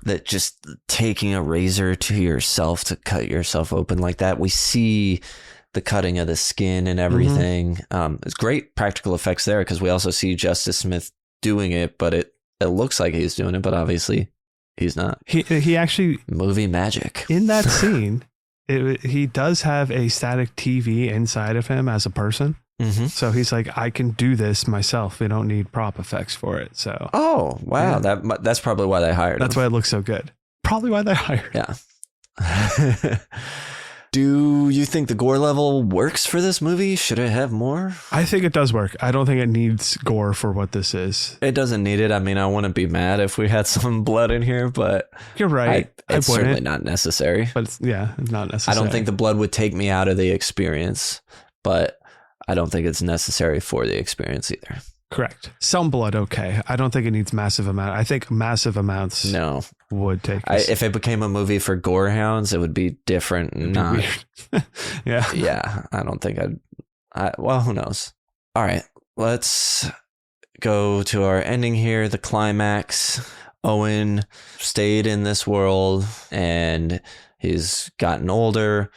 that just taking a razor to yourself to cut yourself open like that. We see the cutting of the skin and everything. It's great practical effects there, because we also see Justice Smith doing it, but it looks like he's doing it, but obviously he's not. He actually... Movie magic. In that scene, he does have a static TV inside of him as a person. Mm-hmm. So he's like, I can do this myself. We don't need prop effects for it. So. Oh, wow. Yeah. That's probably why they hired him. That's why it looks so good. Probably why they hired him. Yeah. Do you think the gore level works for this movie? Should it have more? I think it does work. I don't think it needs gore for what this is. It doesn't need it. I mean, I wouldn't be mad if we had some blood in here, but you're right. It's certainly not necessary. But it's not necessary. I don't think the blood would take me out of the experience, but I don't think it's necessary for the experience either. Correct. Some blood, okay. I don't think it needs massive amount. I think massive amounts would take us. If it became a movie for gore hounds, it would be different. Yeah. Yeah. I don't think well, who knows? All right. Let's go to our ending here. The climax. Owen stayed in this world and he's gotten older.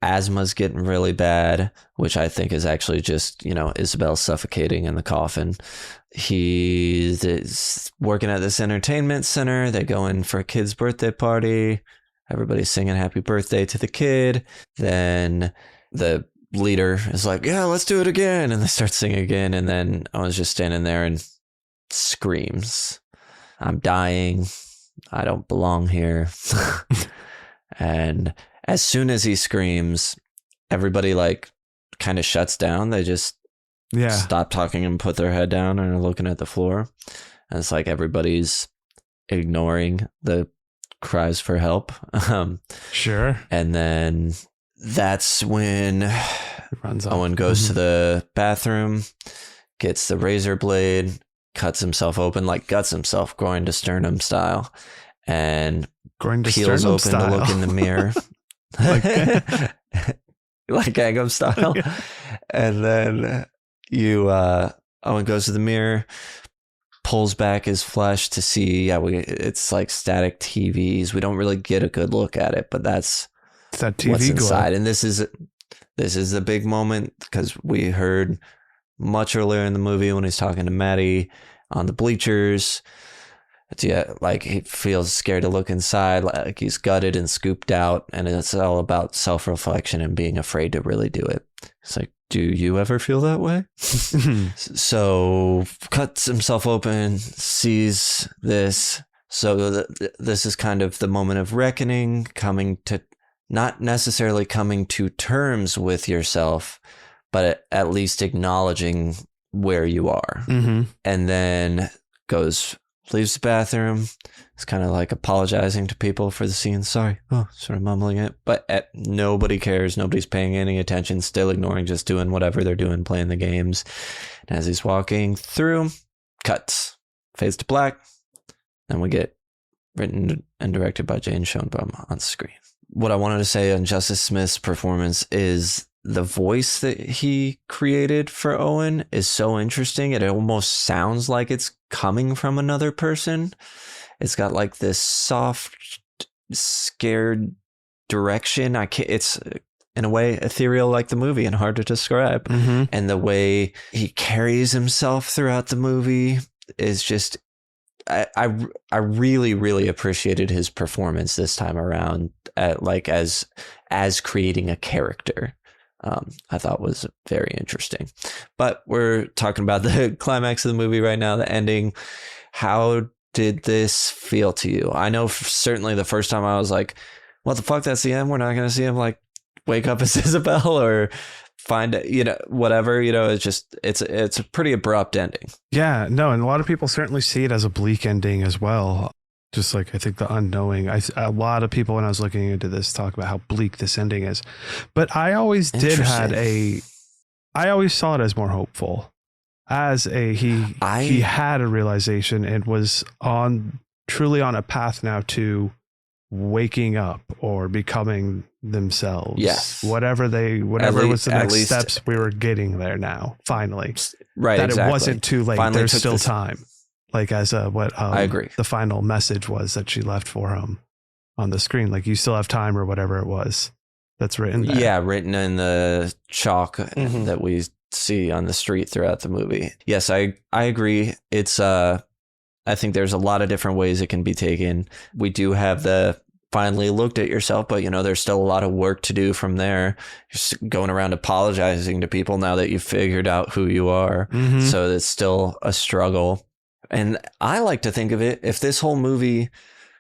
Asthma's getting really bad, which I think is actually just, Isabel suffocating in the coffin. He's working at this entertainment center. They go in for a kid's birthday party. Everybody's singing happy birthday to the kid. Then the leader is like, yeah, let's do it again. And they start singing again. And then Owen's just standing there and screams, I'm dying. I don't belong here. And as soon as he screams, everybody kind of shuts down. They just stop talking and put their head down and are looking at the floor. And it's like everybody's ignoring the cries for help. Sure. And then that's when Owen goes to the bathroom, gets the razor blade, cuts himself open, guts himself, groin to sternum style, and peels open to look in the mirror. like Gangnam Style. Yeah. And then Owen goes to the mirror, pulls back his flesh to see, it's like static TVs. We don't really get a good look at it, but that's that TV what's inside. Glow. And this is the big moment, because we heard much earlier in the movie when he's talking to Maddie on the bleachers, Yeah, like he feels scared to look inside, like he's gutted and scooped out, and it's all about self-reflection and being afraid to really do it. It's like, do you ever feel that way? So cuts himself open, sees this. So this is kind of the moment of reckoning, not necessarily coming to terms with yourself, but at least acknowledging where you are. Mm-hmm. And then leaves the bathroom. It's kind of like apologizing to people for the scene. Sorry. Oh, sort of mumbling it. But nobody cares. Nobody's paying any attention. Still ignoring, just doing whatever they're doing, playing the games. And as he's walking through, cuts. Fades to black. Then we get written and directed by Jane Schoenbaum on screen. What I wanted to say on Justice Smith's performance is the voice that he created for Owen is so interesting. It almost sounds like it's coming from another person. It's got like this soft, scared direction. It's in a way ethereal like the movie and hard to describe. Mm-hmm. And the way he carries himself throughout the movie is just, I really, really appreciated his performance this time around, as creating a character. I thought was very interesting. But we're talking about the climax of the movie right now, the ending. How did this feel to you? I know certainly the first time I was like, what the fuck, that's the end? We're not going to see him like wake up as Isabel or find it, whatever, it's a pretty abrupt ending. Yeah, no. And a lot of people certainly see it as a bleak ending as well. Just like, I think the unknowing, a lot of people when I was looking into this talk about how bleak this ending is, but I always I always saw it as more hopeful, he had a realization and was truly on a path now to waking up or becoming themselves. Yes. Whatever was the next steps, we were getting there now, finally. Right. That exactly. It wasn't too late. Finally There's still time. Like I agree. The final message was that she left for him on the screen. Like, you still have time or whatever it was that's written there. Yeah, written in the chalk that we see on the street throughout the movie. Yes, I agree. It's I think there's a lot of different ways it can be taken. We do have the finally looked at yourself, but there's still a lot of work to do from there. You're going around apologizing to people now that you've figured out who you are. Mm-hmm. So it's still a struggle. And I like to think of it, if this whole movie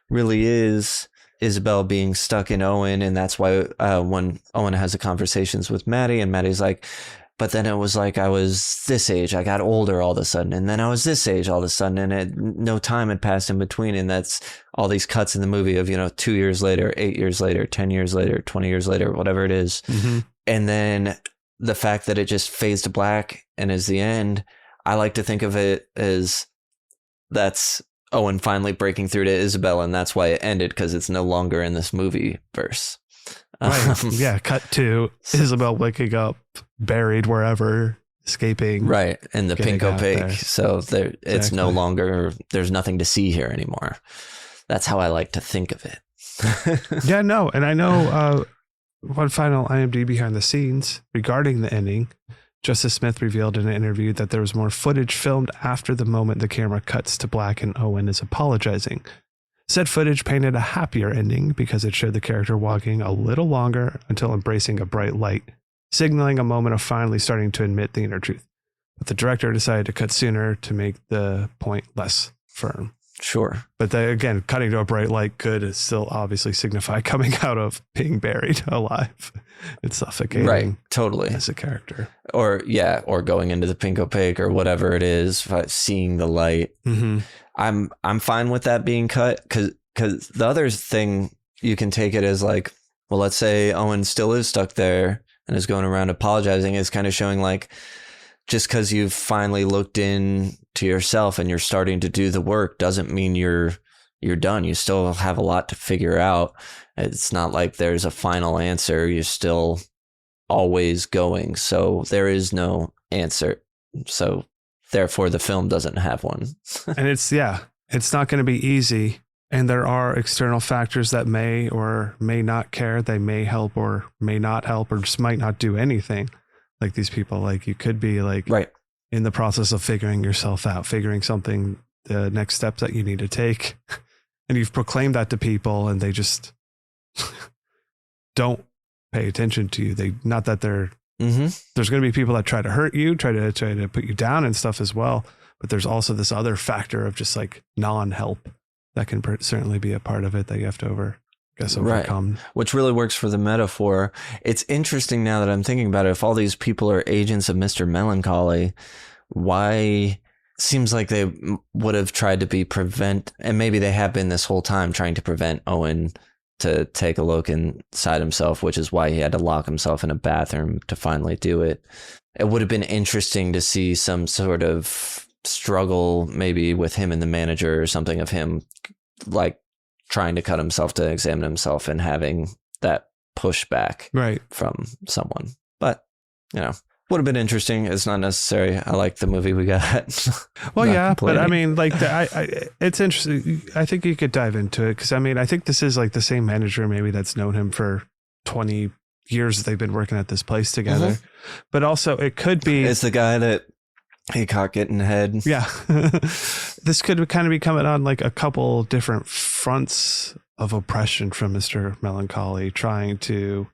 really is Isabel being stuck in Owen, and that's why when Owen has the conversations with Maddie, and Maddie's like, but then it was like I was this age, I got older all of a sudden, and then I was this age all of a sudden, and no time had passed in between, and that's all these cuts in the movie of 2 years later, 8 years later, 10 years later, 20 years later, whatever it is. Mm-hmm. And then the fact that it just fades to black and is the end, I like to think of it as that's Owen finally breaking through to Isabel, and that's why it ended, because it's no longer in this movie verse. Right. Yeah, cut to Isabel waking up, buried wherever, escaping. Right, and the Pink Opaque. So it's no longer, there's nothing to see here anymore. That's how I like to think of it. Yeah, no, and I know one final IMDb behind the scenes regarding the ending. Justice Smith revealed in an interview that there was more footage filmed after the moment the camera cuts to black and Owen is apologizing. Said footage painted a happier ending because it showed the character walking a little longer until embracing a bright light, signaling a moment of finally starting to admit the inner truth. But the director decided to cut sooner to make the point less firm. Sure. But again, cutting to a bright light could still obviously signify coming out of being buried alive. It's suffocating. Right. Totally. As a character. Or going into the Pink Opaque or whatever it is, seeing the light. Mm-hmm. I'm fine with that being cut, because the other thing you can take it as like, well, let's say Owen still is stuck there and is going around apologizing, is kind of showing like, just because you've finally looked in to yourself and you're starting to do the work doesn't mean you're done. You still have a lot to figure out. It's not like there's a final answer. You're still always going. So there is no answer. So therefore the film doesn't have one. And it's not going to be easy. And there are external factors that may or may not care. They may help or may not help, or just might not do anything. Like these people, like you could be like in the process of figuring yourself out, figuring something the next steps that you need to take. And you've proclaimed that to people and they just don't pay attention to you. Not that there's going to be people that try to hurt you, try to put you down and stuff as well. But there's also this other factor of just like non-help that can certainly be a part of it that you have to overcome. Right. Which really works for the metaphor. It's interesting now that I'm thinking about it. If all these people are agents of Mr. Melancholy, why seems like they would have tried to and maybe they have been this whole time trying to prevent Owen to take a look inside himself, which is why he had to lock himself in a bathroom to finally do it. It would have been interesting to see some sort of struggle maybe with him and the manager or something, of him like trying to cut himself to examine himself and having that pushback from someone. But, would have been interesting. It's not necessary. I like the movie we got. Well, yeah, but I mean, like, it's interesting. I think you could dive into it because, I mean, I think this is like the same manager maybe that's known him for 20 years. They've been working at this place together. But also it could be... It's the guy that he caught getting head. Yeah. This could kind of be coming on like a couple different fronts of oppression from Mr. Melancholy, trying to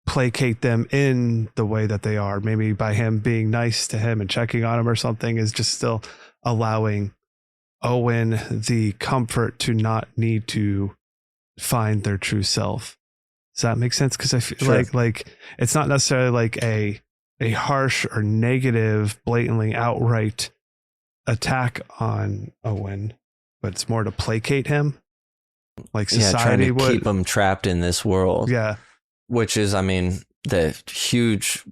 placate them in the way that they are. Maybe by him being nice to him and checking on him or something is just still allowing Owen the comfort to not need to find their true self. Does that make sense? Because I feel like it's not necessarily like a harsh or negative, blatantly outright attack on Owen, but it's more to placate him. Like society trying to keep him trapped in this world. Yeah. Which is, I mean, the huge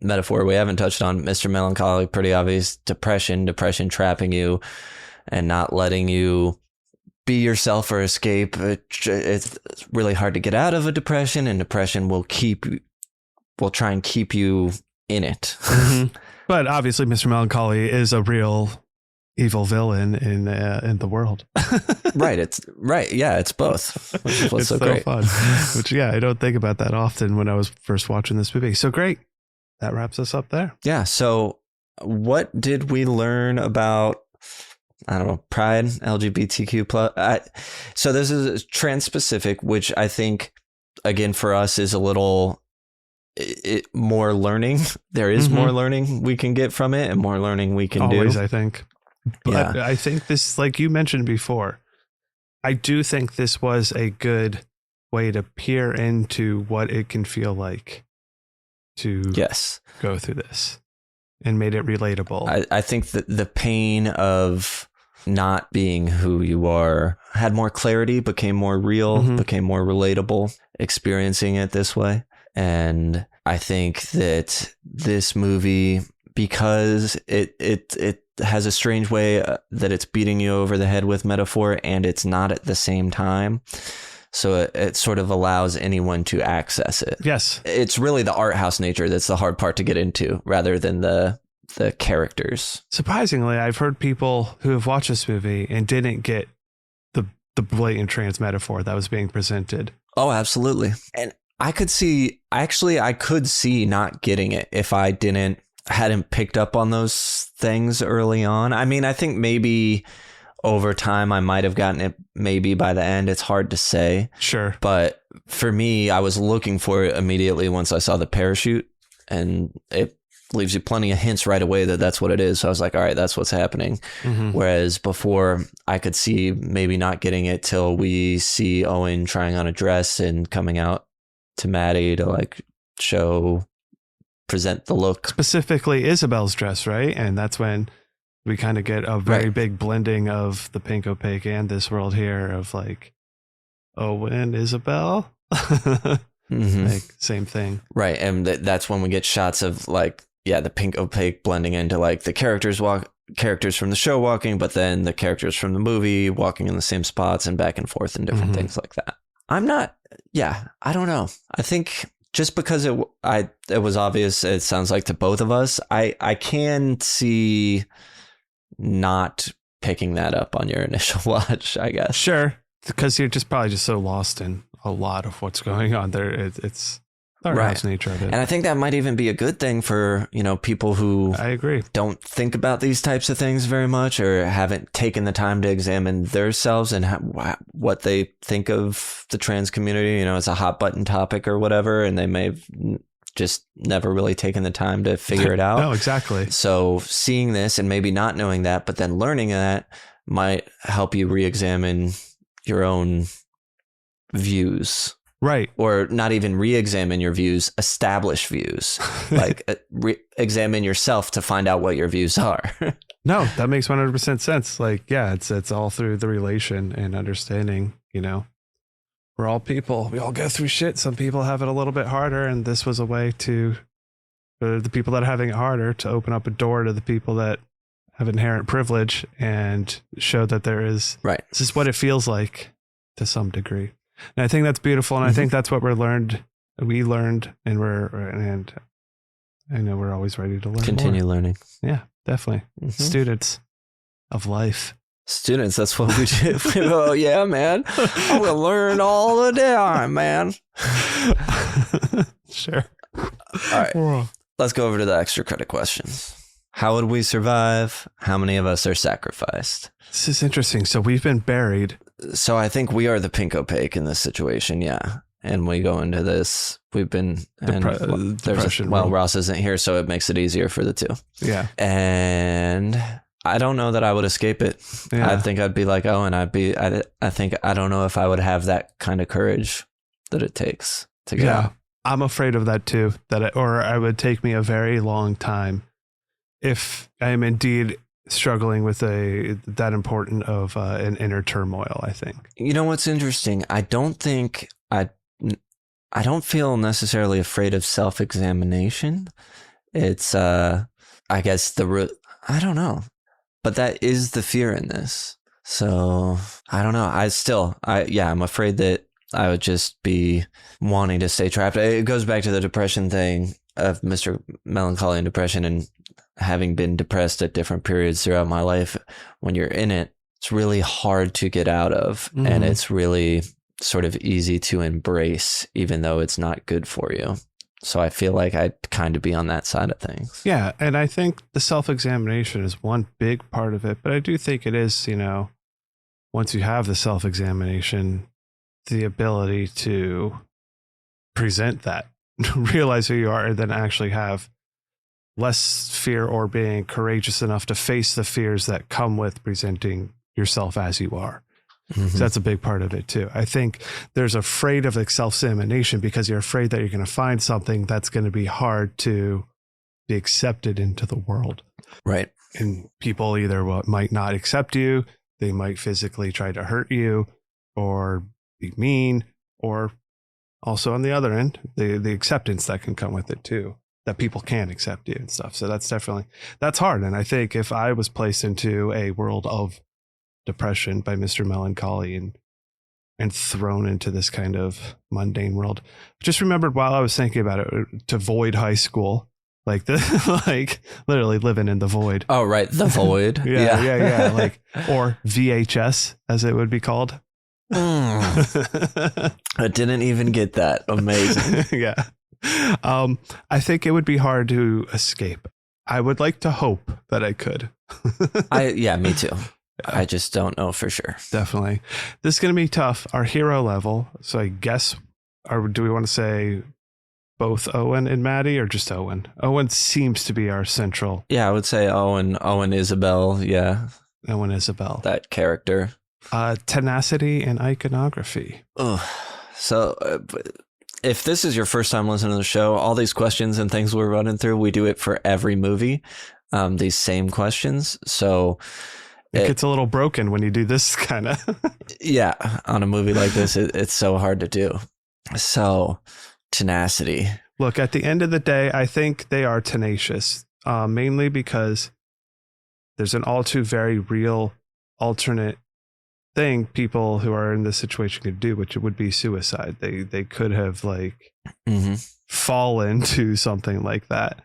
metaphor we haven't touched on. Mr. Melancholy, pretty obvious. Depression trapping you and not letting you be yourself or escape. It's really hard to get out of a depression, and depression will try and keep you in it. But obviously, Mr. Melancholy is a real evil villain in the world. It's both, which is what's so great. Fun. Which I don't think about that often when I was first watching this movie. So great, that wraps us up there. Yeah. So what did we learn about, I don't know, pride, LGBTQ plus? So this is trans specific, which I think again for us is a little more learning. There is more learning we can get from it, and more learning we can do. I think. But I think this, like you mentioned before, I do think this was a good way to peer into what it can feel like to go through this, and made it relatable. I think that the pain of not being who you are had more clarity, became more real, became more relatable, experiencing it this way. And I think that this movie, because it has a strange way that it's beating you over the head with metaphor, and it's not at the same time. So it sort of allows anyone to access it. Yes. It's really the art house nature that's the hard part to get into, rather than the characters. Surprisingly, I've heard people who have watched this movie and didn't get the blatant trans metaphor that was being presented. Oh, absolutely. And I could see not getting it if I hadn't picked up on those things early on. I mean, I think maybe over time I might have gotten it, maybe by the end. It's hard to say. Sure. But for me, I was looking for it immediately once I saw the parachute, and it leaves you plenty of hints right away that that's what it is. So I was like, all right, that's what's happening. Whereas before, I could see maybe not getting it till we see Owen trying on a dress and coming out to Maddie to like present the look. Specifically Isabel's dress, right? And that's when we kind of get a very big blending of the Pink Opaque and this world here of like Owen, Isabel. Like same thing. Right. And that's when we get shots of like, the Pink Opaque blending into like the characters from the show walking, but then the characters from the movie walking in the same spots and back and forth and different things like that. I don't know. I think just because it was obvious, it sounds like to both of us, I can see not picking that up on your initial watch, I guess. Sure. Because you're probably so lost in a lot of what's going on there. It's Right. Nature of it. And I think that might even be a good thing for, people who I agree. Don't think about these types of things very much or haven't taken the time to examine themselves and what they think of the trans community. It's a hot button topic or whatever, and they may have just never really taken the time to figure it out. No, exactly. So seeing this and maybe not knowing that, but then learning that might help you re-examine your own views. Right. Or not even re-examine your views, establish views. Like examine yourself to find out what your views are. No, that makes 100% sense. Like, yeah, it's all through the relation and understanding, we're all people. We all go through shit. Some people have it a little bit harder. And this was a way to, for the people that are having it harder, to open up a door to the people that have inherent privilege and show that there is, right. This is what it feels like to some degree. And I think that's beautiful. And I think that's what we learned, and I know we're always ready to learn. Continue more. learning. Yeah, definitely. Students of life. Students, that's what we do. Oh, yeah, man. I will learn all the time, man. Sure. All right. Let's go over to the extra credit questions. How would we survive? How many of us are sacrificed? This is interesting. So we've been buried. So I think we are the Pink Opaque in this situation, yeah. And we go into this, we've been... Depression. Ross isn't here, so it makes it easier for the two. Yeah. And I don't know that I would escape it. Yeah. I think I'd be like, oh, and I don't know if I would have that kind of courage that it takes to get out. I'm afraid of that too, or it would take me a very long time if I am indeed struggling with that important of an inner turmoil, I think. You know what's interesting? I don't feel necessarily afraid of self-examination. It's I guess I don't know, but that is the fear in this. So I don't know. I'm afraid that I would just be wanting to stay trapped. It goes back to the depression thing of Mr. Melancholy and Depression, and having been depressed at different periods throughout my life. When you're in it, it's really hard to get out of, and it's really sort of easy to embrace, even though it's not good for you. So I feel like I'd kind of be on that side of things. Yeah. And I think the self-examination is one big part of it, but I do think it is, once you have the self-examination, the ability to present that, realize who you are, and then actually have less fear, or being courageous enough to face the fears that come with presenting yourself as you are. So that's a big part of it too. I think there's afraid of like self-examination because you're afraid that you're going to find something that's going to be hard to be accepted into the world. Right. And people either might not accept you, they might physically try to hurt you or be mean, or also on the other end, the acceptance that can come with it too, that people can't accept you and stuff. So that's hard. And I think if I was placed into a world of depression by Mr. Melancholy and thrown into this kind of mundane world, just remembered while I was thinking about it, to void high school, like literally living in the void. Oh, right. The void. yeah. Like, or VHS as it would be called. I didn't even get that. Amazing. Yeah. I think it would be hard to escape. I would like to hope that I could. Me too. I just don't know for sure. Definitely. This is going to be tough. Our hero level. So I guess, do we want to say both Owen and Maddie, or just Owen? Owen seems to be our central. Yeah, I would say Owen Isabel. Yeah. Owen Isabel. That character. Tenacity and iconography. So if this is your first time listening to the show, all these questions and things we're running through, we do it for every movie. These same questions. So it gets a little broken when you do this kind of. Yeah. On a movie like this, it's so hard to do. So tenacity. Look, at the end of the day, I think they are tenacious, mainly because there's an all too very real alternate thing people who are in this situation could do, which would be suicide. They could have fallen to something like that.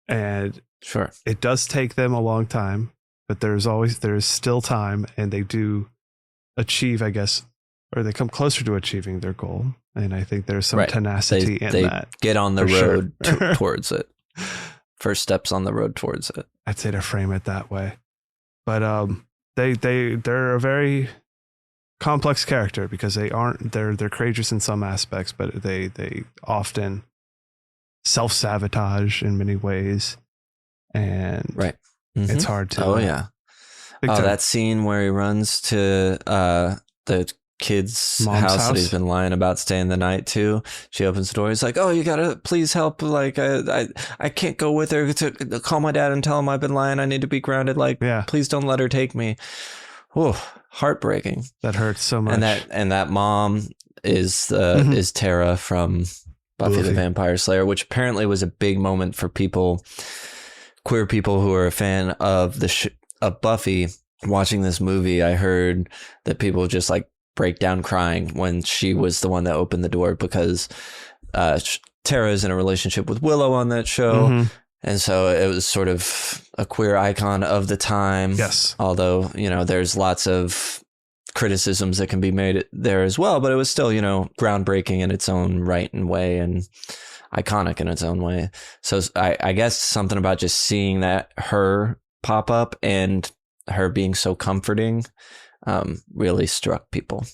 And sure, it does take them a long time, but there's still time, and they do achieve, I guess, or they come closer to achieving their goal. And I think there's some tenacity in that. Get on the road towards it. First steps on the road towards it. I'd say to frame it that way. But they're a very complex character because they're courageous in some aspects, but they often self-sabotage in many ways. And it's hard to. Oh, yeah. That scene where he runs to the kid's house that he's been lying about staying the night to. She opens the door. He's like, "Oh, you gotta please help. Like, I can't go with her to call my dad and tell him I've been lying. I need to be grounded. Like, please don't let her take me." Oh, heartbreaking. That hurts so much. And that mom is Tara from Buffy the Vampire Slayer, which apparently was a big moment for queer people who are a fan of of Buffy. Watching this movie, I heard that people just like break down crying when she was the one that opened the door, because Tara is in a relationship with Willow on that show. And so it was sort of a queer icon of the time. Yes. Although, there's lots of criticisms that can be made there as well, but it was still, groundbreaking in its own right and way, and iconic in its own way. So I guess something about just seeing her pop up and her being so comforting really struck people.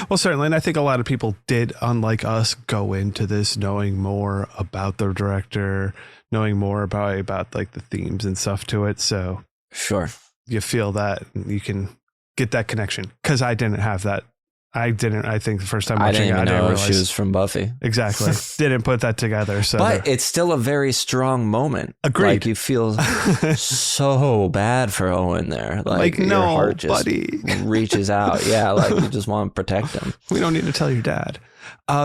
Well, certainly. And I think a lot of people did, unlike us, go into this knowing more about the director, knowing more about like the themes and stuff to it. So sure, you feel that you can get that connection, because I didn't have that. I think the first time watching it, I didn't realize she was from Buffy. Exactly. Didn't put that together. So, but it's still a very strong moment. Agreed. Like, you feel so bad for Owen there. Like your heart just reaches out. Yeah, like you just want to protect him. We don't need to tell your dad.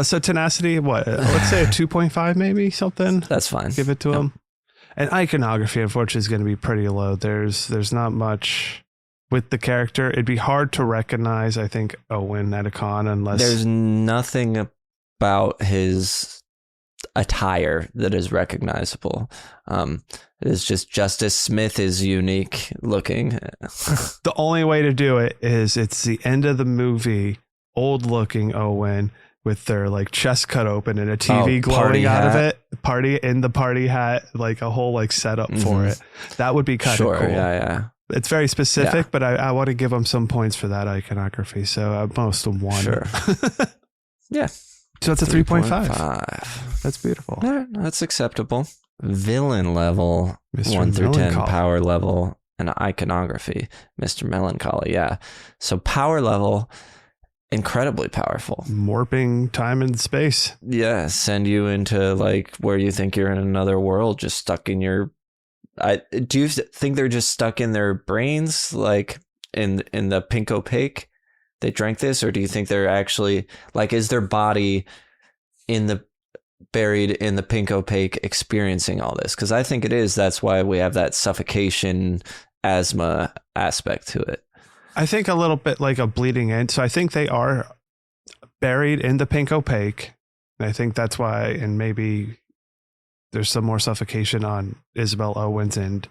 So tenacity, what? Let's say a 2.5, maybe something. That's fine. Give it to him. And iconography, unfortunately, is going to be pretty low. There's not much with the character. It'd be hard to recognize, I think, Owen at a con unless there's nothing about his attire that is recognizable. It's just Justice Smith is unique looking. The only way to do it is it's the end of the movie, old looking Owen with their like chest cut open and a TV glowing out of it. Party in the party hat, like a whole like setup for it. That would be kind of cool. Yeah. It's very specific, but I want to give them some points for that iconography. So most of them won. Sure. Yeah. So it's a 3.5. That's beautiful. Yeah, that's acceptable. Villain level, Mr. 1 through 10, Melancholy. power level, and iconography, Mr. Melancholy. Yeah. So power level, incredibly powerful. Warping time and space. Yeah. Send you into like where you think you're in another world, just stuck in your. Do you think they're just stuck in their brains, like in the Pink Opaque? They drank this, or do you think they're actually like, is their body buried in the Pink Opaque experiencing all this? Because I think it is. That's why we have that suffocation, asthma aspect to it. I think a little bit like a bleeding end. So I think they are buried in the Pink Opaque. And I think that's why, and maybe there's some more suffocation on Isabel Owen's end.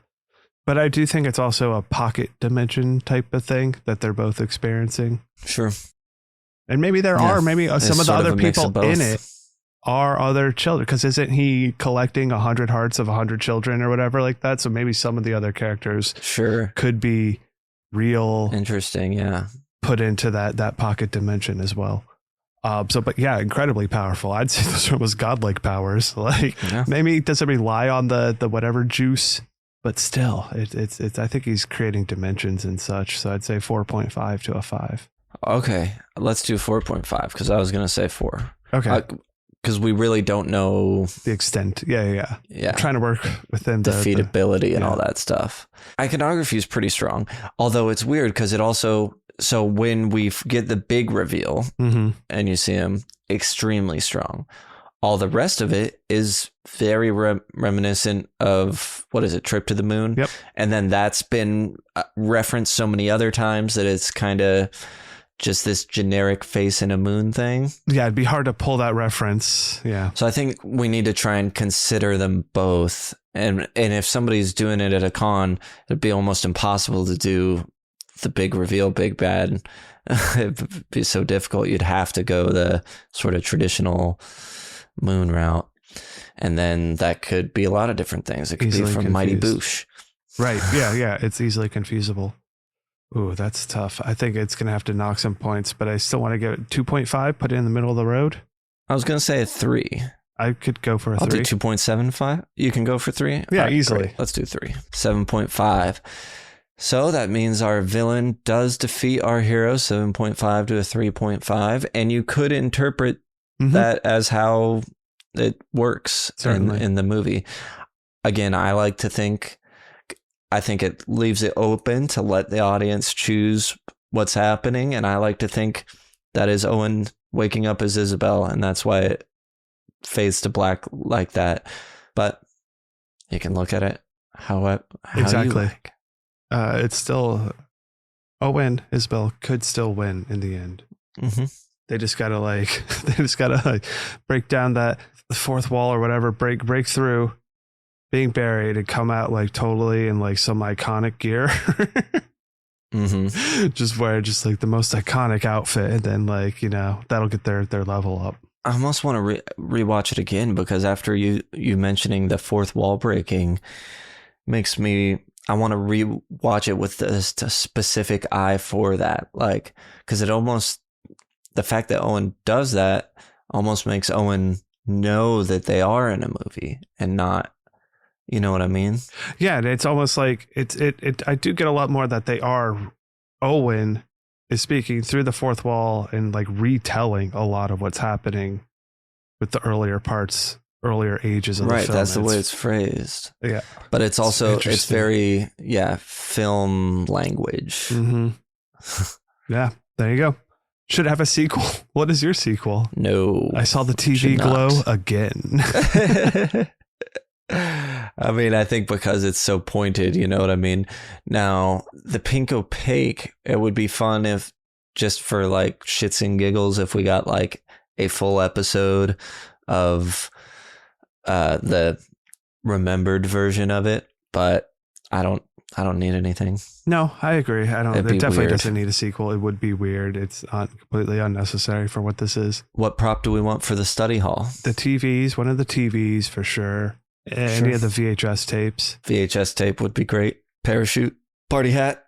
But I do think it's also a pocket dimension type of thing that they're both experiencing. Sure. And maybe some of the other people in it are other children. Because isn't he collecting 100 hearts of 100 children or whatever like that? So maybe some of the other characters could be real. Interesting, yeah. Put into that pocket dimension as well. But yeah, incredibly powerful. I'd say those are almost godlike powers. Like maybe it doesn't rely on the whatever juice, but still, it's. I think he's creating dimensions and such. So I'd say 4.5 to a 5. Okay, let's do 4.5 because I was gonna say 4. Okay, because we really don't know the extent. Yeah. I'm trying to work within defeatability and all that stuff. Iconography is pretty strong, although it's weird because it also. So when we get the big reveal and you see him, extremely strong. All the rest of it is very reminiscent of, what is it, Trip to the Moon? Yep. And then that's been referenced so many other times that it's kind of just this generic face in a moon thing. Yeah, it'd be hard to pull that reference. Yeah. So I think we need to try and consider them both. And if somebody's doing it at a con, it'd be almost impossible to do the big reveal, big bad, it'd be so difficult. You'd have to go the sort of traditional moon route. And then that could be a lot of different things. It could be from Mighty Boosh. Right. Yeah. It's easily confusable. Ooh, that's tough. I think it's going to have to knock some points, but I still want to give it 2.5, put it in the middle of the road. I was going to say a 3. I could go for a 3. I'll do 2.75. You can go for 3? Yeah, right, easily. Great. Let's do 3. 7.5. So that means our villain does defeat our hero, 7.5 to a 3.5. And you could interpret that as how it works in the movie. Again, I think it leaves it open to let the audience choose what's happening. And I like to think that is Owen waking up as Isabel, and that's why it fades to black like that. But you can look at it how exactly. You like. It's still Owen, Isabel could still win in the end. Mm-hmm. They just gotta break down the fourth wall or whatever, break through being buried and come out like totally in like some iconic gear. Just wear like the most iconic outfit, and then like, you know, that'll get their level up. I almost want to rewatch it again, because after you mentioning the fourth wall breaking makes me, I want to rewatch it with a specific eye for that. Like, because it almost, the fact that Owen does that almost makes Owen know that they are in a movie and not, you know what I mean? Yeah. And it's almost like I do get a lot more that they are, Owen is speaking through the fourth wall and like retelling a lot of what's happening with the earlier ages of the film. Right, that's the way it's phrased. Yeah. But it's also, it's very, film language. Mm-hmm. Yeah, there you go. Should have a sequel. What is your sequel? No. I saw the TV glow again. I mean, I think because it's so pointed, you know what I mean? Now, the Pink Opaque, it would be fun if, just for like shits and giggles, if we got like a full episode of the remembered version of it, but I don't need anything. No, I agree. It definitely weird. Doesn't need a sequel. It would be weird. It's completely unnecessary for what this is. What prop do we want for the study hall? The TVs, one of the TVs for sure. Any of the VHS tapes. VHS tape would be great. Parachute. Party hat,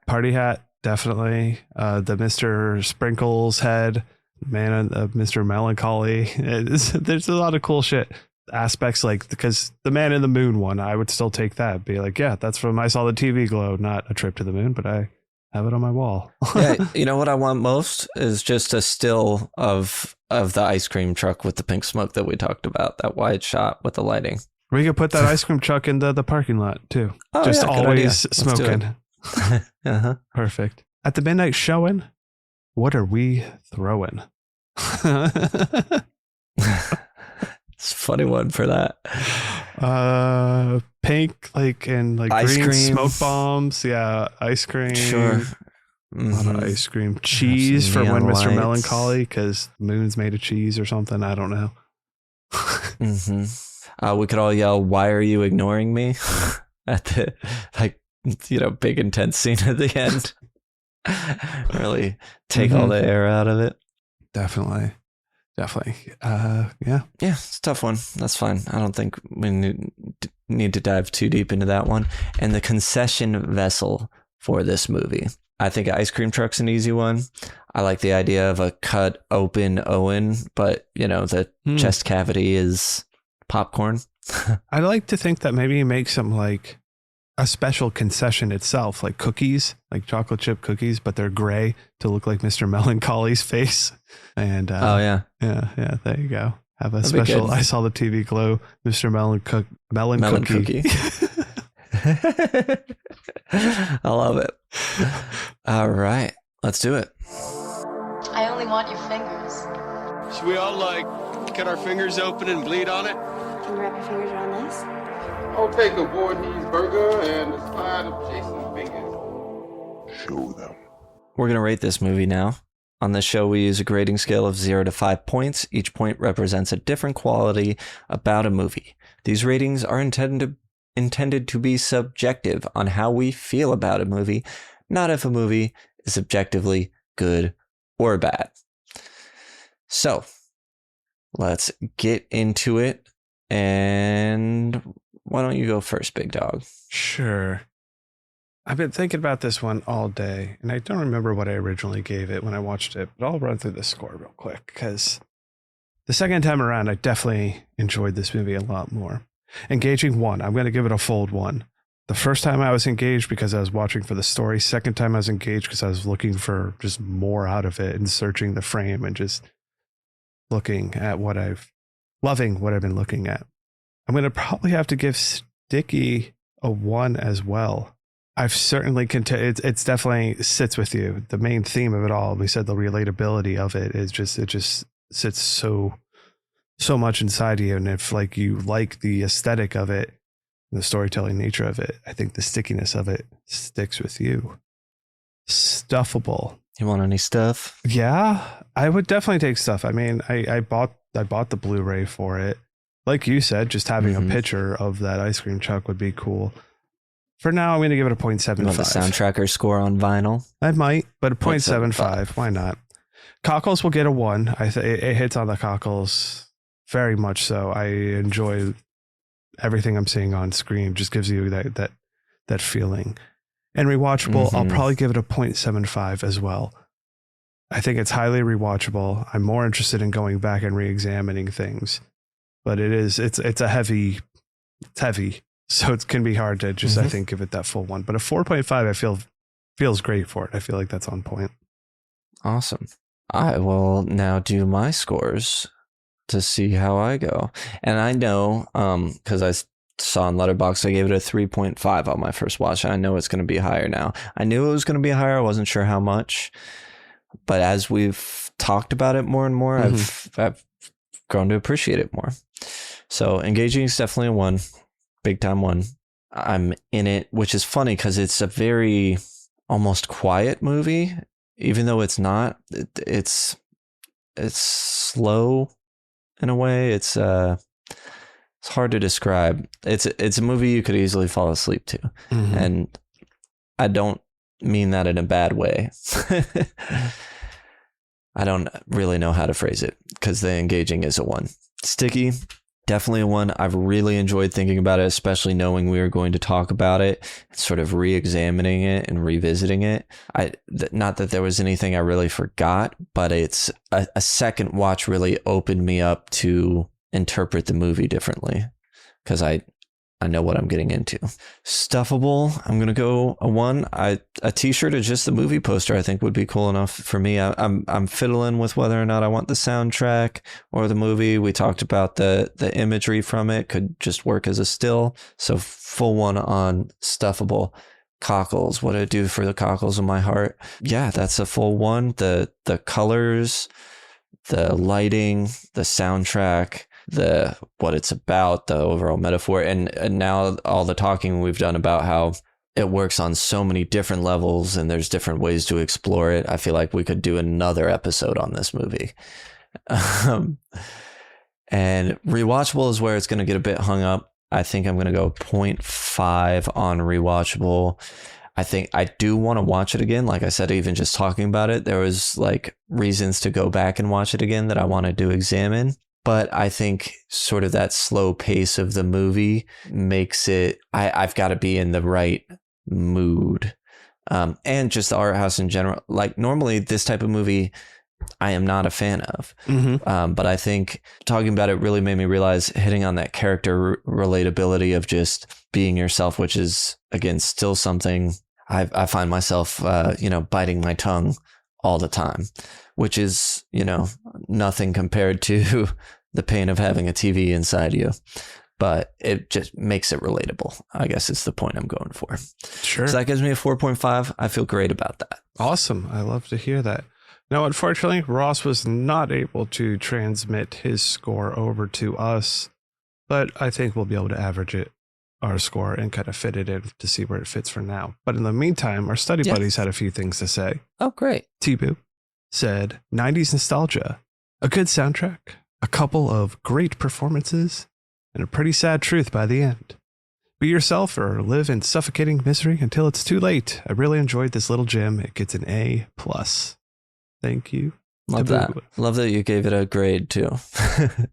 definitely. The Mr. Sprinkles head, man of Mr. Melancholy. There's a lot of cool shit. Aspects, like, because the Man in the Moon one, I would still take that. Be like, yeah, that's from I Saw the TV Glow, not A Trip to the Moon, but I have it on my wall. Yeah, you know what I want most is just a still of the ice cream truck with the pink smoke that we talked about, that wide shot with the lighting. We could put that ice cream truck in the parking lot too. Oh, just always smoking. Perfect. At the midnight showing, what are we throwing? It's a funny one for that. Pink, like, and like ice green cream. Smoke bombs. Yeah, ice cream. Sure. A lot of ice cream. Cheese for when Mr. Melancholy, because the moon's made of cheese or something. I don't know. We could all yell, "Why are you ignoring me?" at the, like, big intense scene at the end. Really take all the air out of it. Definitely. Yeah, it's a tough one. That's fine. I don't think we need to dive too deep into that one. And the concession vessel for this movie, I think ice cream truck's an easy one. I like the idea of a cut open Owen, but the chest cavity is popcorn. I'd like to think that maybe you make some like a special concession itself, like cookies, like chocolate chip cookies, but they're gray to look like Mr. Melancholy's face. And yeah, there you go. Have a special I Saw the TV Glow Mr. Melon cookie. I love it. All right, let's do it. I only want your fingers. Should we all cut our fingers open and bleed on it? Can you wrap your fingers around this? I'll take a Voorhees burger and a side of Jason's fingers. Show them. We're going to rate this movie now. On this show, we use a grading scale of 0 to 5 points. Each point represents a different quality about a movie. These ratings are intended to be subjective on how we feel about a movie, not if a movie is objectively good or bad. So let's get into it. And why don't you go first, big dog? Sure. I've been thinking about this one all day, and I don't remember what I originally gave it when I watched it, but I'll run through the score real quick, because the second time around, I definitely enjoyed this movie a lot more. Engaging 1, I'm going to give it a fold 1. The first time I was engaged because I was watching for the story. Second time I was engaged because I was looking for just more out of it and searching the frame and just looking at loving what I've been looking at. I'm going to probably have to give Sticky a 1 as well. I've certainly it's definitely sits with you. The main theme of it all, we said the relatability of it is just, it just sits so much inside you. And if like you like the aesthetic of it, the storytelling nature of it, I think the stickiness of it sticks with you. Stuffable. You want any stuff? Yeah, I would definitely take stuff. I mean, I bought the Blu-ray for it. Like you said, just having a picture of that ice cream truck would be cool. For now, I'm going to give it a 0.75. You want the Soundtracker score on vinyl? I might, but a 0.75. Why not? Cockles will get a 1. It hits on the cockles very much so. I enjoy everything I'm seeing on screen. Just gives you that feeling. And rewatchable, I'll probably give it a 0.75 as well. I think it's highly rewatchable. I'm more interested in going back and re-examining things, but it's heavy, so it can be hard to just I think give it that full 1. But a 4.5 I feels great for it. I feel like that's on point. Awesome. I will now do my scores to see how I go. And I know, because I saw on Letterboxd, I gave it a 3.5 on my first watch. I know it's going to be higher now. I knew it was going to be higher. I wasn't sure how much. But as we've talked about it more and more, I've grown to appreciate it more. So engaging is definitely a 1. Big time 1. I'm in it, which is funny because it's a very almost quiet movie, even though it's not. It's slow in a way. It's hard to describe. It's a movie you could easily fall asleep to, and I don't mean that in a bad way. I don't really know how to phrase it because the engaging is a 1. Sticky. Definitely a 1. I've really enjoyed thinking about it, especially knowing we were going to talk about it, sort of re-examining it and revisiting it. Not that there was anything I really forgot, but it's a second watch really opened me up to interpret the movie differently because I know what I'm getting into. Stuffable, I'm going to go a 1. A t-shirt or just the movie poster I think would be cool enough for me. I'm fiddling with whether or not I want the soundtrack or the movie. We talked about the imagery from it could just work as a still. So full 1 on Stuffable. Cockles, what did it do for the cockles in my heart? Yeah, that's a full 1. The colors, the lighting, the soundtrack, what it's about, the overall metaphor, and now all the talking we've done about how it works on so many different levels and there's different ways to explore it. I feel like we could do another episode on this movie. And rewatchable is where it's going to get a bit hung up. I think I'm going to go 0.5 on rewatchable. I think I do want to watch it again. Like I said, even just talking about it, there was like reasons to go back and watch it again that I wanted to examine. But I think sort of that slow pace of the movie makes it, I've got to be in the right mood. And just the art house in general. Like normally this type of movie, I am not a fan of. But I think talking about it really made me realize hitting on that character relatability of just being yourself, which is, again, still something I find myself, biting my tongue all the time, which is, nothing compared to the pain of having a TV inside you. But it just makes it relatable. I guess it's the point I'm going for. Sure. So that gives me a 4.5. I feel great about that. Awesome. I love to hear that. Now, unfortunately, Ross was not able to transmit his score over to us, but I think we'll be able to average our score and kind of fit it in to see where it fits for now. But in the meantime, our study buddies had a few things to say. Oh, great. T-Boo said, 90s nostalgia, a good soundtrack, a couple of great performances, and a pretty sad truth by the end. Be yourself or live in suffocating misery until it's too late. I really enjoyed this little gem. It gets an A+. Thank you. Love that. Love that you gave it a grade too.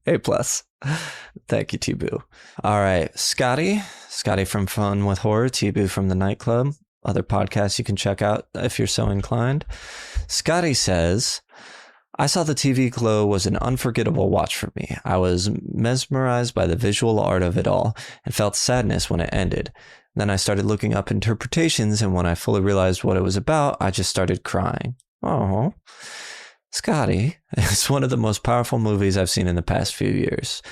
A+. Thank you, T-Boo. All right. Scotty from Fun with Horror, T-Boo from the Nightclub. Other podcasts you can check out if you're so inclined. Scotty says, I saw the TV Glow was an unforgettable watch for me. I was mesmerized by the visual art of it all and felt sadness when it ended. Then I started looking up interpretations, and when I fully realized what it was about, I just started crying. Oh, Scotty, it's one of the most powerful movies I've seen in the past few years.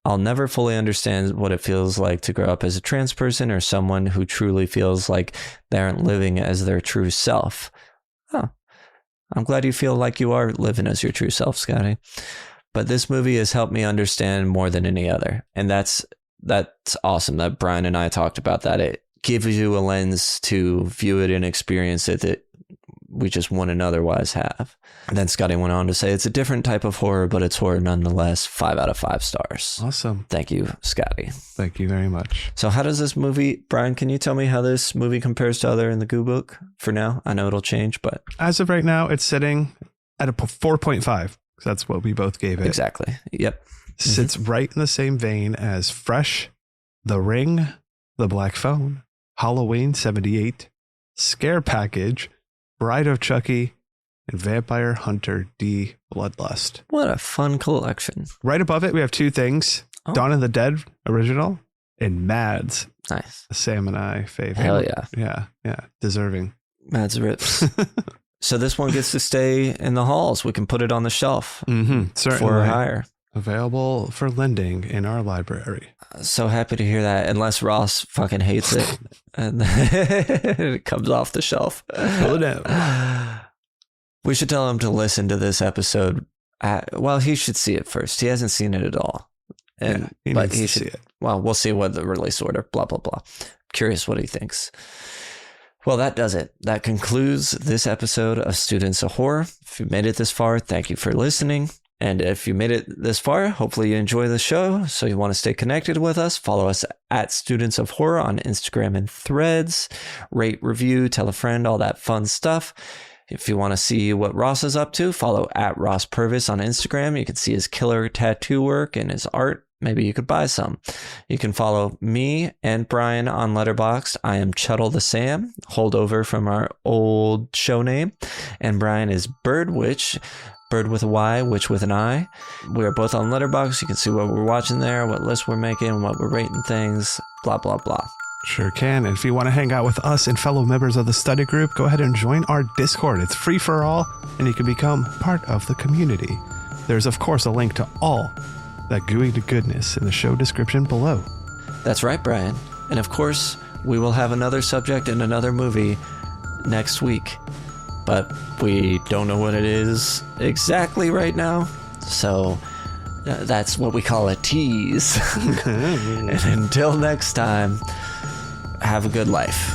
I'll never fully understand what it feels like to grow up as a trans person or someone who truly feels like they aren't living as their true self. Huh. I'm glad you feel like you are living as your true self, Scotty. But this movie has helped me understand more than any other. And that's awesome that Brian and I talked about that. It gives you a lens to view it and experience it that we just wouldn't otherwise have. And then Scotty went on to say it's a different type of horror, but it's horror nonetheless. 5 out of 5 stars. Awesome. Thank you, Scotty. Thank you very much. So how does this movie, Brian, can you tell me how this movie compares to other in the Goo Book for now? I know it'll change, but... As of right now, it's sitting at a 4.5. That's what we both gave it. Exactly. Yep. Sits right in the same vein as Fresh, The Ring, The Black Phone, Halloween 78, Scare Package, Bride of Chucky, and Vampire Hunter D Bloodlust. What a fun collection. Right above it, we have 2 things. Dawn of the Dead original and Mads. Nice. A Sam and I favorite. Hell yeah. Yeah. Deserving. Mads rips. So this one gets to stay in the halls. We can put it on the shelf for hire. Available for lending in our library. So happy to hear that. Unless Ross fucking hates it and it comes off the shelf. Pull it out. We should tell him to listen to this episode. Well, he should see it first. He hasn't seen it at all. He needs to see it. Well, we'll see what the release order, blah, blah, blah. Curious what he thinks. Well, that does it. That concludes this episode of Students of Horror. If you made it this far, thank you for listening. And if you made it this far, hopefully you enjoy the show. So you want to stay connected with us, follow us at Students of Horror on Instagram and Threads. Rate, review, tell a friend, all that fun stuff. If you want to see what Ross is up to, follow at Ross Purvis on Instagram. You can see his killer tattoo work and his art. Maybe you could buy some. You can follow me and Brian on Letterboxd. I am Chuddle the Sam, holdover from our old show name. And Brian is Bird Witch, Bird with a Y, Witch with an I. We are both on Letterboxd. You can see what we're watching there, what lists we're making, what we're rating things, blah, blah, blah. Sure can. And if you want to hang out with us and fellow members of the study group, go ahead and join our Discord. It's free for all, and you can become part of the community. There's, of course, a link to all that gooey to goodness in the show description below. That's right, Brian. And of course, we will have another subject and another movie next week. But we don't know what it is exactly right now. So that's what we call a tease. And until next time, have a good life.